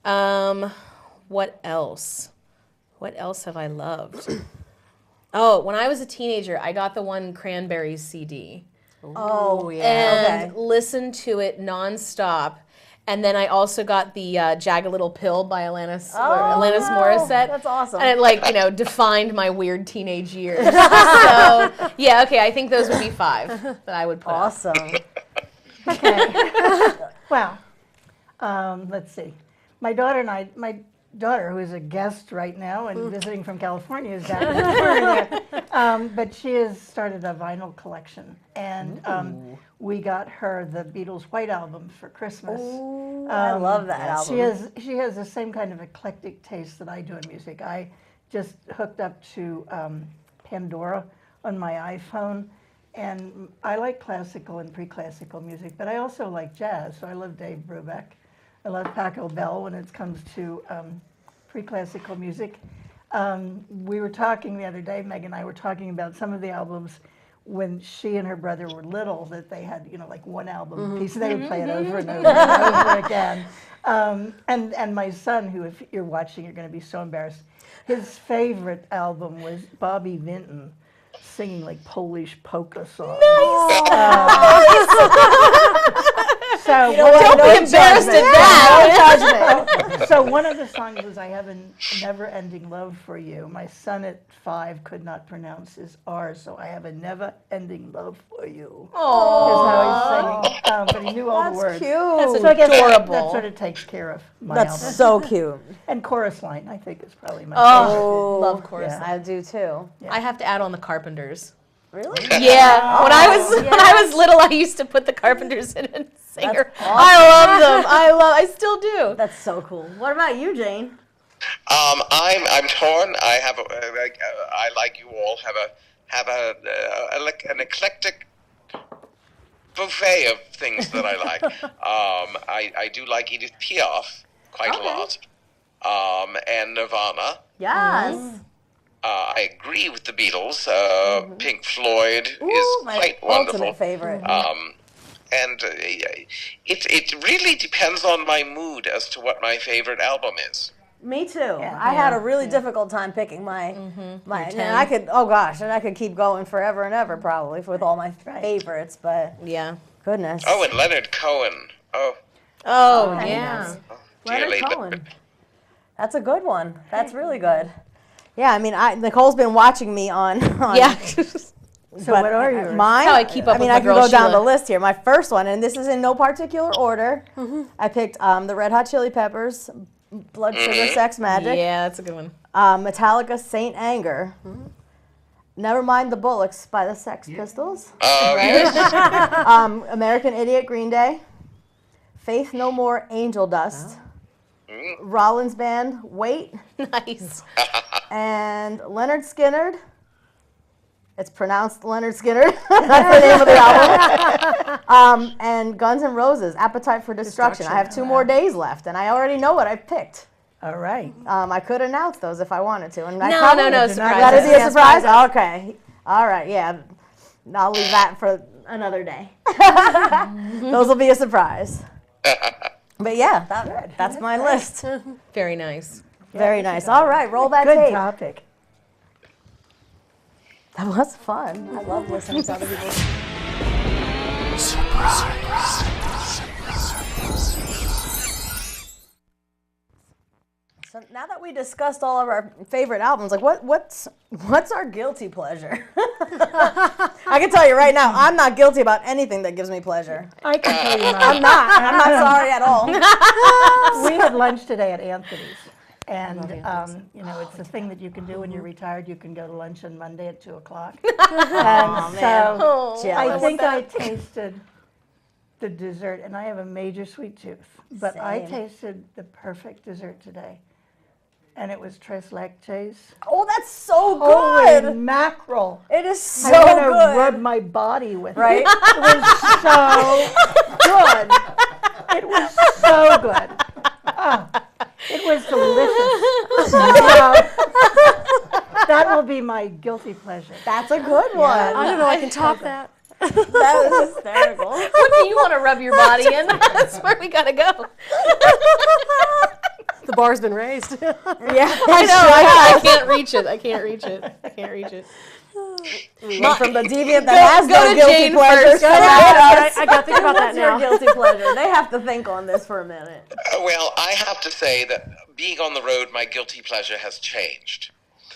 What else? What else have I loved? Oh, when I was a teenager, I got the one Cranberries CD.
Oh, yeah.
And listened to it nonstop. And then I also got the Jagged Little Pill by Alanis Morissette.
That's awesome.
And it, defined my weird teenage years. So, yeah, okay, I think those would be 5 that I would put up.
Awesome.
Okay. Well, let's see. My daughter, who is a guest right now and visiting from California, is back in California. But she has started a vinyl collection, and we got her the Beatles' White Album for Christmas.
I love that album.
She has the same kind of eclectic taste that I do in music. I just hooked up to Pandora on my iPhone, and I like classical and pre-classical music, but I also like jazz. So I love Dave Brubeck. I love Paco Bell when it comes to pre-classical music. We were talking the other day, Meg and I were talking about some of the albums when she and her brother were little, that they had, like one album piece, they would play it over and over and over again. And my son, who, if you're watching, you're going to be so embarrassed, his favorite album was Bobby Vinton singing like Polish polka songs. So
don't be embarrassed at that.
So one of the songs was "I Have a Never-Ending Love for You." My son at 5 could not pronounce his R, so "I have a never-ending love for you." Oh, is how he's singing. But he knew all the words.
Cute.
That's
So I guess
adorable.
that sort of takes care of my
That's
album.
so cute.
And Chorus Line, I think, is probably my
Oh, love Chorus.
Yeah.
I do too.
I have to add on the Carpenters.
Really?
Yeah, when I was little, I used to put the Carpenters in and sing her. I love them. I still do.
That's so cool. What about you, Jane?
I'm torn. I like you all have an eclectic buffet of things that I like. I do like Edith Piaf quite a lot, and Nirvana.
Yes.
I agree with the Beatles. Pink Floyd is quite
my
wonderful.
ultimate favorite.
And it really depends on my mood as to what my favorite album is.
Me too. I had a really difficult time picking my and I could keep going forever and ever probably with all my favorites, but goodness.
Oh, and Leonard Cohen.
Oh, yeah.
Leonard Cohen. That's a good one. That's really good. Yeah, I mean, Nicole's been watching me on
Yeah.
So what are yours?
Mine?
How I keep up with my
I can
girl
go down
Sheila.
the list here. My first one, and this is in no particular order. I picked the Red Hot Chili Peppers, Blood Sugar Sex Magic.
Yeah, that's a good one.
Metallica, Saint Anger. Nevermind the Bollocks by the Sex Pistols.
Oh, yes.
American Idiot, Green Day. Faith No More, Angel Dust. Rollins Band, Wait.
Nice.
And Leonard Skinner. It's pronounced Leonard Skinner. That's the name of the album. And Guns N' Roses, Appetite for Destruction. I have 2 more days left, and I already know what I picked.
All right.
I could announce those if I wanted to. And
No, surprise.
That is a surprise? Okay. All right, yeah. I'll leave that for another day. Those will be a surprise. But yeah, that's my list.
Very nice.
Very nice. All right, roll that
Good
tape.
topic.
That was fun. I love listening to other people. So now that we discussed all of our favorite albums, like what's our guilty pleasure? I can tell you right now, I'm not guilty about anything that gives me pleasure.
I can tell you mine.
I'm not sorry at all.
We had lunch today at Anthony's. And, it's a thing that you can do when you're retired. You can go to lunch on Monday at 2 o'clock. And so I think I tasted the dessert, and I have a major sweet tooth, but I
Same.
tasted the perfect dessert today. And it was tres leches.
Oh, that's so
Holy
good.
mackerel.
It is so
I want to
good.
rub my body with
Right?
it. It was so good. It was so good. Ah, it was delicious. That will be my guilty pleasure.
That's a good one.
I don't know. I can top that.
That was hysterical.
What do you want to rub your body in? That's where we gotta go.
The bar's been raised.
Yeah,
I know. I can't reach it. I can't reach it. I can't reach it.
Went from the deviant that has
go
no
to
guilty
Jane
pleasures.
first.
I got to think about that
What's your
now.
guilty pleasure? They have to think on this for a minute.
Well, I have to say that being on the road, my guilty pleasure has changed.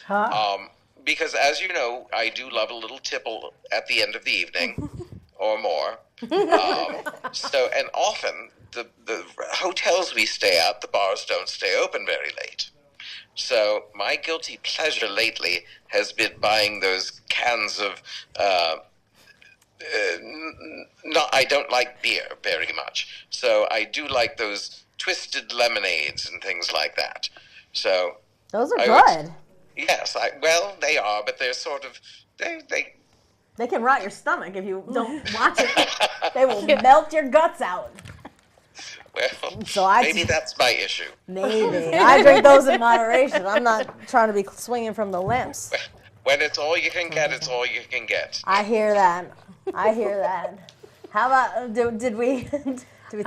Huh?
Because as you know, I do love a little tipple at the end of the evening or more. And often the hotels we stay at, the bars don't stay open very late. So my guilty pleasure lately has been buying those cans of, I don't like beer very much. So I do like those twisted lemonades and things like that. So
Those are
I
good.
yes, well, they are, but they're sort of,
They can rot your stomach if you don't watch it. They will melt your guts out.
well,
So
maybe that's my issue.
Maybe. I drink those in moderation. I'm not trying to be swinging from the lamps.
When it's all you can get, it's all you can get.
I hear that. I hear that. How about, did we
I'm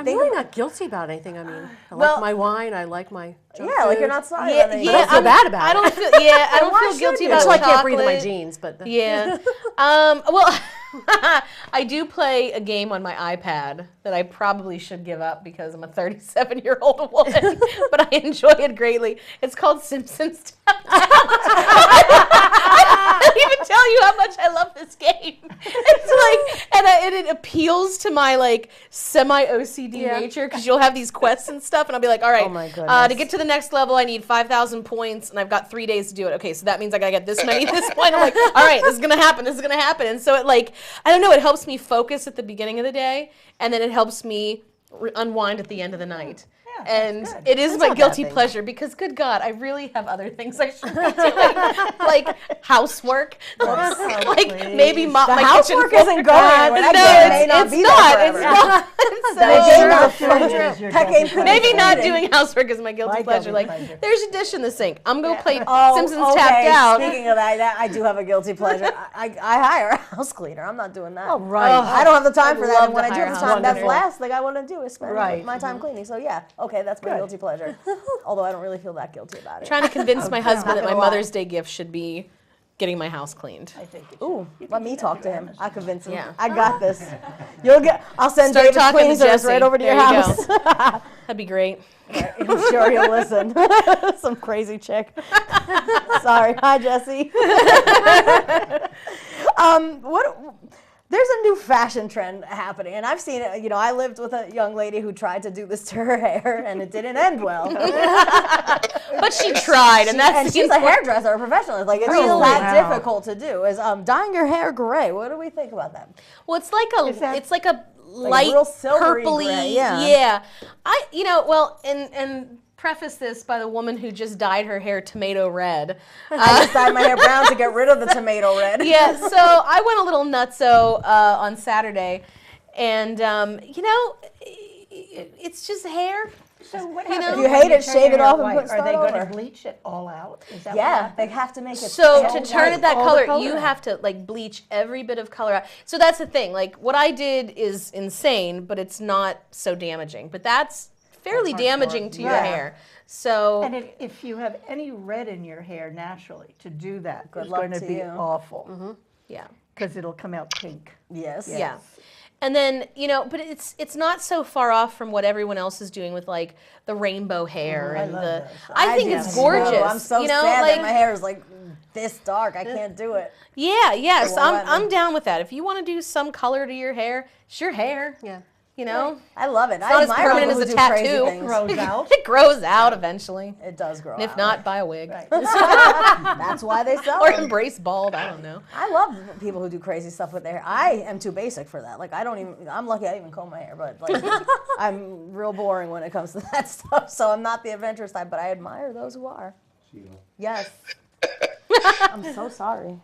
think
really
about
not guilty about anything. I mean, I
Well-
like my wine. I like my junk
Yeah, like
food.
you're not sorry
Yeah,
about anything.
I don't feel bad about
I
it.
don't feel. Yeah, I don't
why
feel
should
guilty
you?
about
Until I
chocolate.
can't breathe in my jeans, but
Yeah. Well, I do play a game on my iPad that I probably should give up because I'm a 37-year-old woman, but I enjoy it greatly. It's called Simpsons Step Down. I can't even tell you how much I love this game. It's like, and it appeals to my like semi-OCD nature because you'll have these quests and stuff, and I'll be like, all right,
Oh my goodness.
to get to the next level, I need 5,000 points, and I've got 3 days to do it. Okay, so that means I gotta get this many at this point. I'm like, all right, this is gonna happen. This is gonna happen. And so it like, I don't know, it helps me focus at the beginning of the day, and then it helps me unwind at the end of the night. And it is my guilty pleasure because, good God, I really have other things I should be doing, like housework, like maybe mop my kitchen
housework
floor.
isn't going.
No,
That game may not
it's
be
not.
there
It's
forever.
not.
That game could be
Maybe not
fleeting.
doing housework is my guilty
My
pleasure.
guilty
Like,
pleasure.
there's a dish in the sink. I'm gonna play
Oh,
Simpsons
okay.
Tapped Out.
Speaking of that, I do have a guilty pleasure. I hire a house cleaner. I'm not doing that.
Oh, right.
I don't have the time for that.
love
And when
to
I do have the
hire a
time,
house
that's the
cleaner.
last thing I want to do is spend
Right.
my time cleaning. So yeah, okay, that's my guilty pleasure. Although I don't really feel that guilty about it.
Trying to convince my husband that my
gonna lie.
Mother's Day gift should be getting my house cleaned.
I think it
Ooh, let me talk to him. I convince him.
Yeah.
I got this. I'll send
Start
David's
talking to
cleaning service
Jesse.
right over to your
There you
house.
That'd be great.
I'm sure he'll listen. Some crazy chick. Sorry. Hi, Jesse. There's a new fashion trend happening, and I've seen it. You know, I lived with a young lady who tried to do this to her hair, and it didn't end well.
But she tried, and that's
And
the
she's a
important-
hairdresser, a professional. It's like it's
Really?
that
Wow.
difficult to do. Is dyeing your hair gray? What do we think about that?
Well, it's like a light
real silvery
purpley.
gray, yeah.
Yeah. And preface this by the woman who just dyed her hair tomato red.
I just dyed my hair brown to get rid of the tomato red.
Yeah, so I went a little nutso on Saturday, and it's just hair.
So what
You know,
happens
if you
when
hate it,
turn
shave it
your hair
off and
white?
put
Are they
start
going
over.
to bleach it all out? Is that what
Yeah,
happens?
they have to make it.
So
all
to turn
white.
it that
all the
color,
color
you
out.
have to like bleach every bit of color out. So that's the thing. Like what I did is insane, but it's not so damaging. But that's fairly damaging to your
Yeah.
hair. So
And if you have any red in your hair naturally, to do that is
luck
going to
to
be
you.
awful
yeah.
because it'll come out pink.
Yes.
Yeah. And then, but it's not so far off from what everyone else is doing with like the rainbow hair and
love
the
those.
I think
do
it's
too.
gorgeous.
I'm so sad that my hair is like this dark. I can't do it.
Yes,
won't let
I'm
me.
down with that. If you want to do some color to your hair, it's your hair.
Yeah.
you know?
I love it.
It's not as permanent as a tattoo.
It grows out.
It grows out eventually.
It does grow
And if
out.
not, buy a wig.
That's why they sell
Or
them.
embrace bald, I don't know.
I love people who do crazy stuff with their hair. I am too basic for that. Like, I'm lucky I even comb my hair, but like, I'm real boring when it comes to that stuff. So I'm not the adventurous type, but I admire those who are.
Sheila.
Yes. I'm so sorry.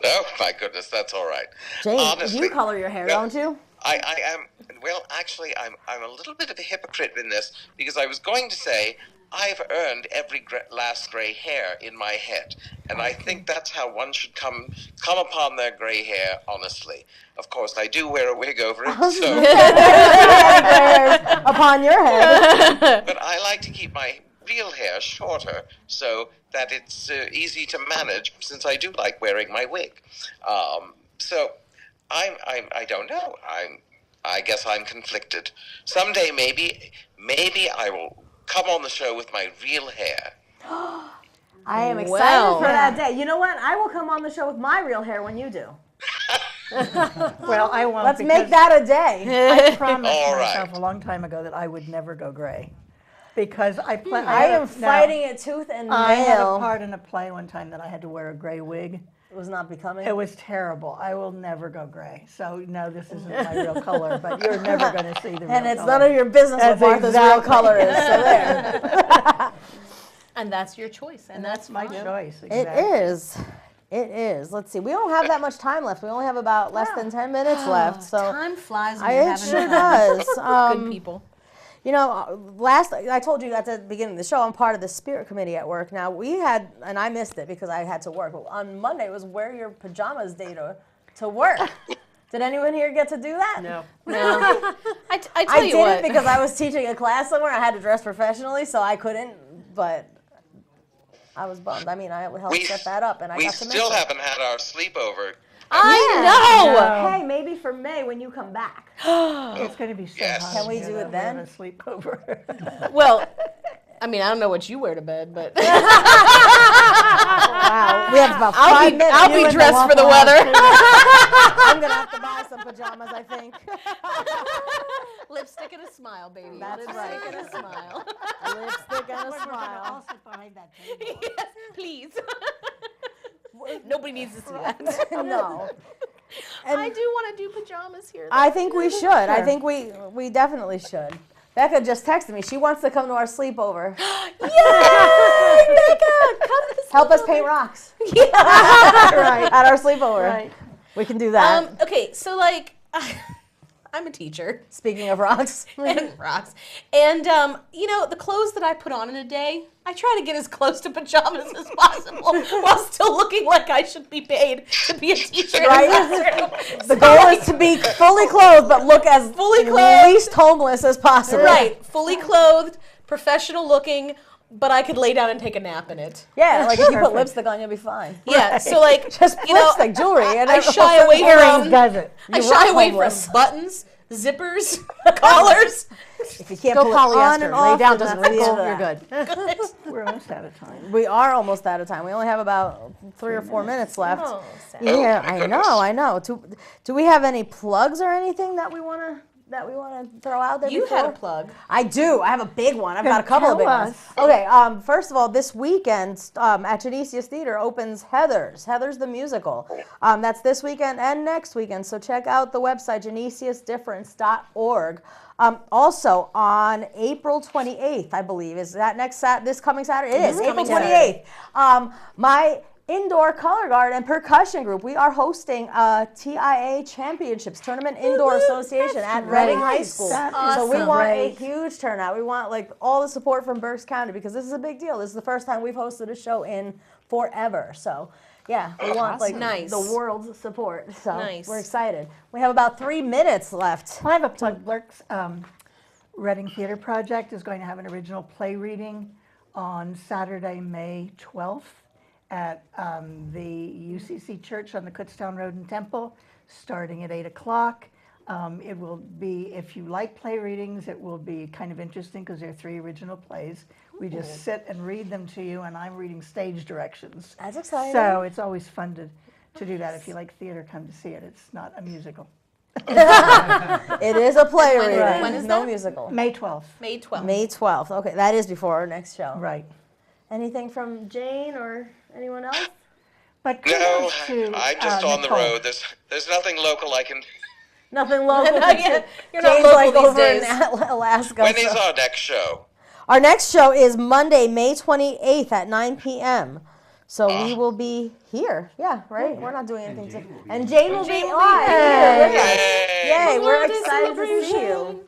Oh, my goodness, that's all right.
Jane,
Honestly,
you color your hair,
well,
don't you?
I am, well, actually, I'm a little bit of a hypocrite in this because I was going to say I've earned every last gray hair in my head. And I think that's how one should come upon their gray hair, honestly. Of course, I do wear a wig over it, so.
Upon your head.
But I like to keep my real hair shorter so that it's easy to manage since I do like wearing my wig. So I don't know. I guess I'm conflicted. Someday maybe I will come on the show with my real hair.
I am excited
Well.
for that day. You know what? I will come on the show with my real hair when you do.
Well, I won't.
Let's make that a day.
I promised
All
myself
right.
a long time ago that I would never go gray. Because I
am fighting it tooth and nail.
I had a part in a play one time that I had to wear a gray wig.
It was not becoming.
It was terrible. I will never go gray. So, no, this isn't my real color, but you're never going to see the real
And it's
color.
none of your business what
That's
Martha's real
exactly-
color is. So there.
And that's your choice. And that's
my
fine.
choice.
It
Exactly.
is. It is. Let's see. We don't have that much time left. We only have about less than 10 minutes left. So
Time flies when you're
it
having
sure
fun.
does.
Good people.
You know, I told you at the beginning of the show, I'm part of the spirit committee at work. Now, we had, and I missed it because I had to work. On Monday, it was wear your pajamas day to work. Did anyone here get to do that?
No.
No. I tell
I
you what.
didn't because I was teaching a class somewhere. I had to dress professionally, so I couldn't, but I was bummed. I mean, I helped set that up, and I
We
got to miss
still
it.
haven't had our sleepover.
I know.
Hey, maybe for May when you come back.
It's going to be so
Yes.
hot.
Can we
here
do
that
it
we're
then?
gonna sleep over.
Well, I mean, I don't know what you wear to bed, but
Wow, we have about 5 minutes.
I'll be dressed for the weather.
I'm gonna have to buy some pajamas, I think.
Lipstick and a smile, baby.
That's
Lipstick
right.
and a smile.
Lipstick and a
We're gonna
smile.
all sit behind that table.
Yes, please. Nobody needs to see that.
No.
I do want to do pajamas here.
I think we should. I think we definitely should. Becca just texted me. She wants to come to our sleepover.
Yay, Becca, come to the
Help us paint rocks.
Right.
At our sleepover.
Right.
We can do that.
Okay, so like, I'm a teacher.
Speaking of rocks.
And rocks. And, you know, the clothes that I put on in a day, I try to get as close to pajamas as possible while still looking like I should be paid to be a teacher.
Right? The goal is to be fully clothed, but look as
Fully clothed.
least homeless as possible.
Right, fully clothed, professional looking, but I could lay down and take a nap in it.
Yeah, like if you put lipstick on, you'll be fine.
Yeah, so like,
Just
you know,
lipstick, jewelry. And
I shy away
Earrings
from,
does it.
I
You
shy
are
away
homeless.
from buttons, zippers, collars.
If you can't
Go
pull it on
polyester.
and
Lay
off,
down,
then
doesn't
that's the
wrinkle.
end of
You're
that.
good.
We're almost out of time.
We are almost out of time. We only have about 3 or 4 minutes left.
Oh, sad.
Yeah,
Oh, my
I
goodness.
know, I know. Do we have any plugs or anything that we want to throw out there?
You
before?
had a plug.
I do. I have a big one. I've got a couple of big
tell
ones. Okay. First of all, this weekend at Genesius Theater opens Heathers. Heathers the musical. That's this weekend and next weekend. So check out the website genesiusdifference.org. Also on April 28th, I believe, is that this coming Saturday? It is April 28th. My indoor color guard and percussion group. We are hosting a TIA Championships Tournament Indoor Association at Reading High School.
That
So we
is
want
great.
a huge turnout. We want like all the support from Berks County because this is a big deal. This is the first time we've hosted a show in forever. So yeah, we want like
Nice.
the world's support. So
Nice.
we're excited. We have about 3 minutes left.
I have a plug. Berks Reading Theater Project is going to have an original play reading on Saturday, May 12th at the UCC Church on the Kutztown Road in Temple, starting at 8 o'clock. It will be, if you like play readings, it will be kind of interesting because there are 3 original plays. We just sit and read them to you, and I'm reading stage directions.
That's exciting.
So it's always fun to do that. If you like theater, come to see it. It's not a musical.
It is a play
when-
reading.
when is
no
that?
musical.
May 12th.
May 12th.
May 12th. Okay, that is before our next show.
Right.
Anything from Jane or anyone else?
But
No,
kudos to
I'm just on the
Nicole.
road. There's nothing local I can.
Nothing local.
No, yeah, you're not
Jane's
local
like
these
over
days.
in Alaska.
When is
so-
our next show?
Our next show is Monday, May 28th at 9 p.m. So we will be here. Yeah, right? We're not doing anything. And Jane will be live here with us.
Yay!
Yay, we're
Holiday
excited to see you.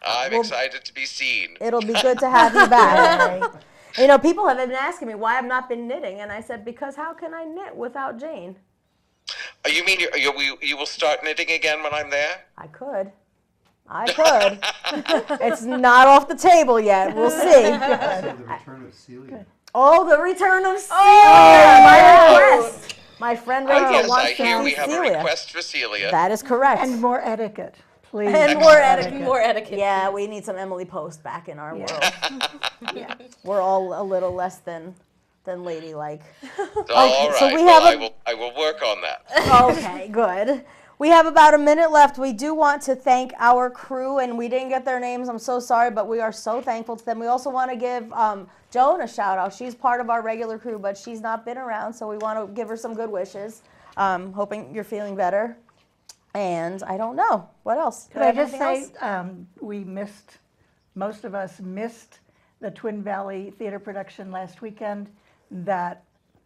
I'm excited to be seen.
It'll be good to have you back. You know, people have been asking me why I've not been knitting, and I said, because how can I knit without Jane?
You mean you will start knitting again when I'm there?
I could. It's not off the table yet. We'll see.
The return of Celia.
Oh, the return of Celia. My request. My friend Rachel
Yes, I
wants to
hear
see
we have a
Celia.
request for Celia.
That is correct.
And more etiquette, please.
And more etiquette.
More etiquette.
Yeah, we need some Emily Post back in our world.
Yeah.
We're all a little less than ladylike.
All right.
so we
well,
have
I will work on that.
Okay, good. We have about a minute left. We do want to thank our crew, and we didn't get their names. I'm so sorry, but we are so thankful to them. We also want to give Joan a shout out. She's part of our regular crew, but she's not been around, so we want to give her some good wishes. Hoping you're feeling better. And I don't know. What else?
Could I just say, most of us missed the Twin Valley Theater production last weekend that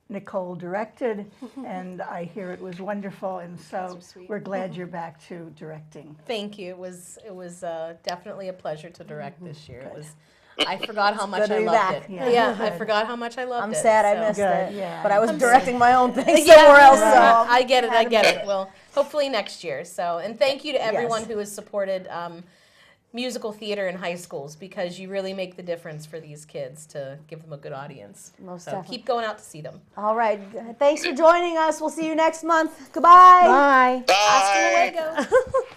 Nicole directed, and I hear it was wonderful, and so we're glad you're back to directing.
Thank you. It was definitely a pleasure to direct this year. It was. I forgot how much
good to
I
be
loved
back.
it. Yeah, I forgot how much I loved it.
I'm sad I
so.
missed
Good,
it,
yeah.
but I was
I'm
directing my own thing
Yeah,
somewhere else. So
I get it. I get it. Well, hopefully next year. So, and thank you to everyone
Yes.
who has supported musical theater in high schools, because you really make the difference for these kids to give them a good audience.
Most
so
definitely.
keep going out to see them.
All right. Thanks for joining us. We'll see you next month. Goodbye.
Bye.
Bye.
Hasta luego.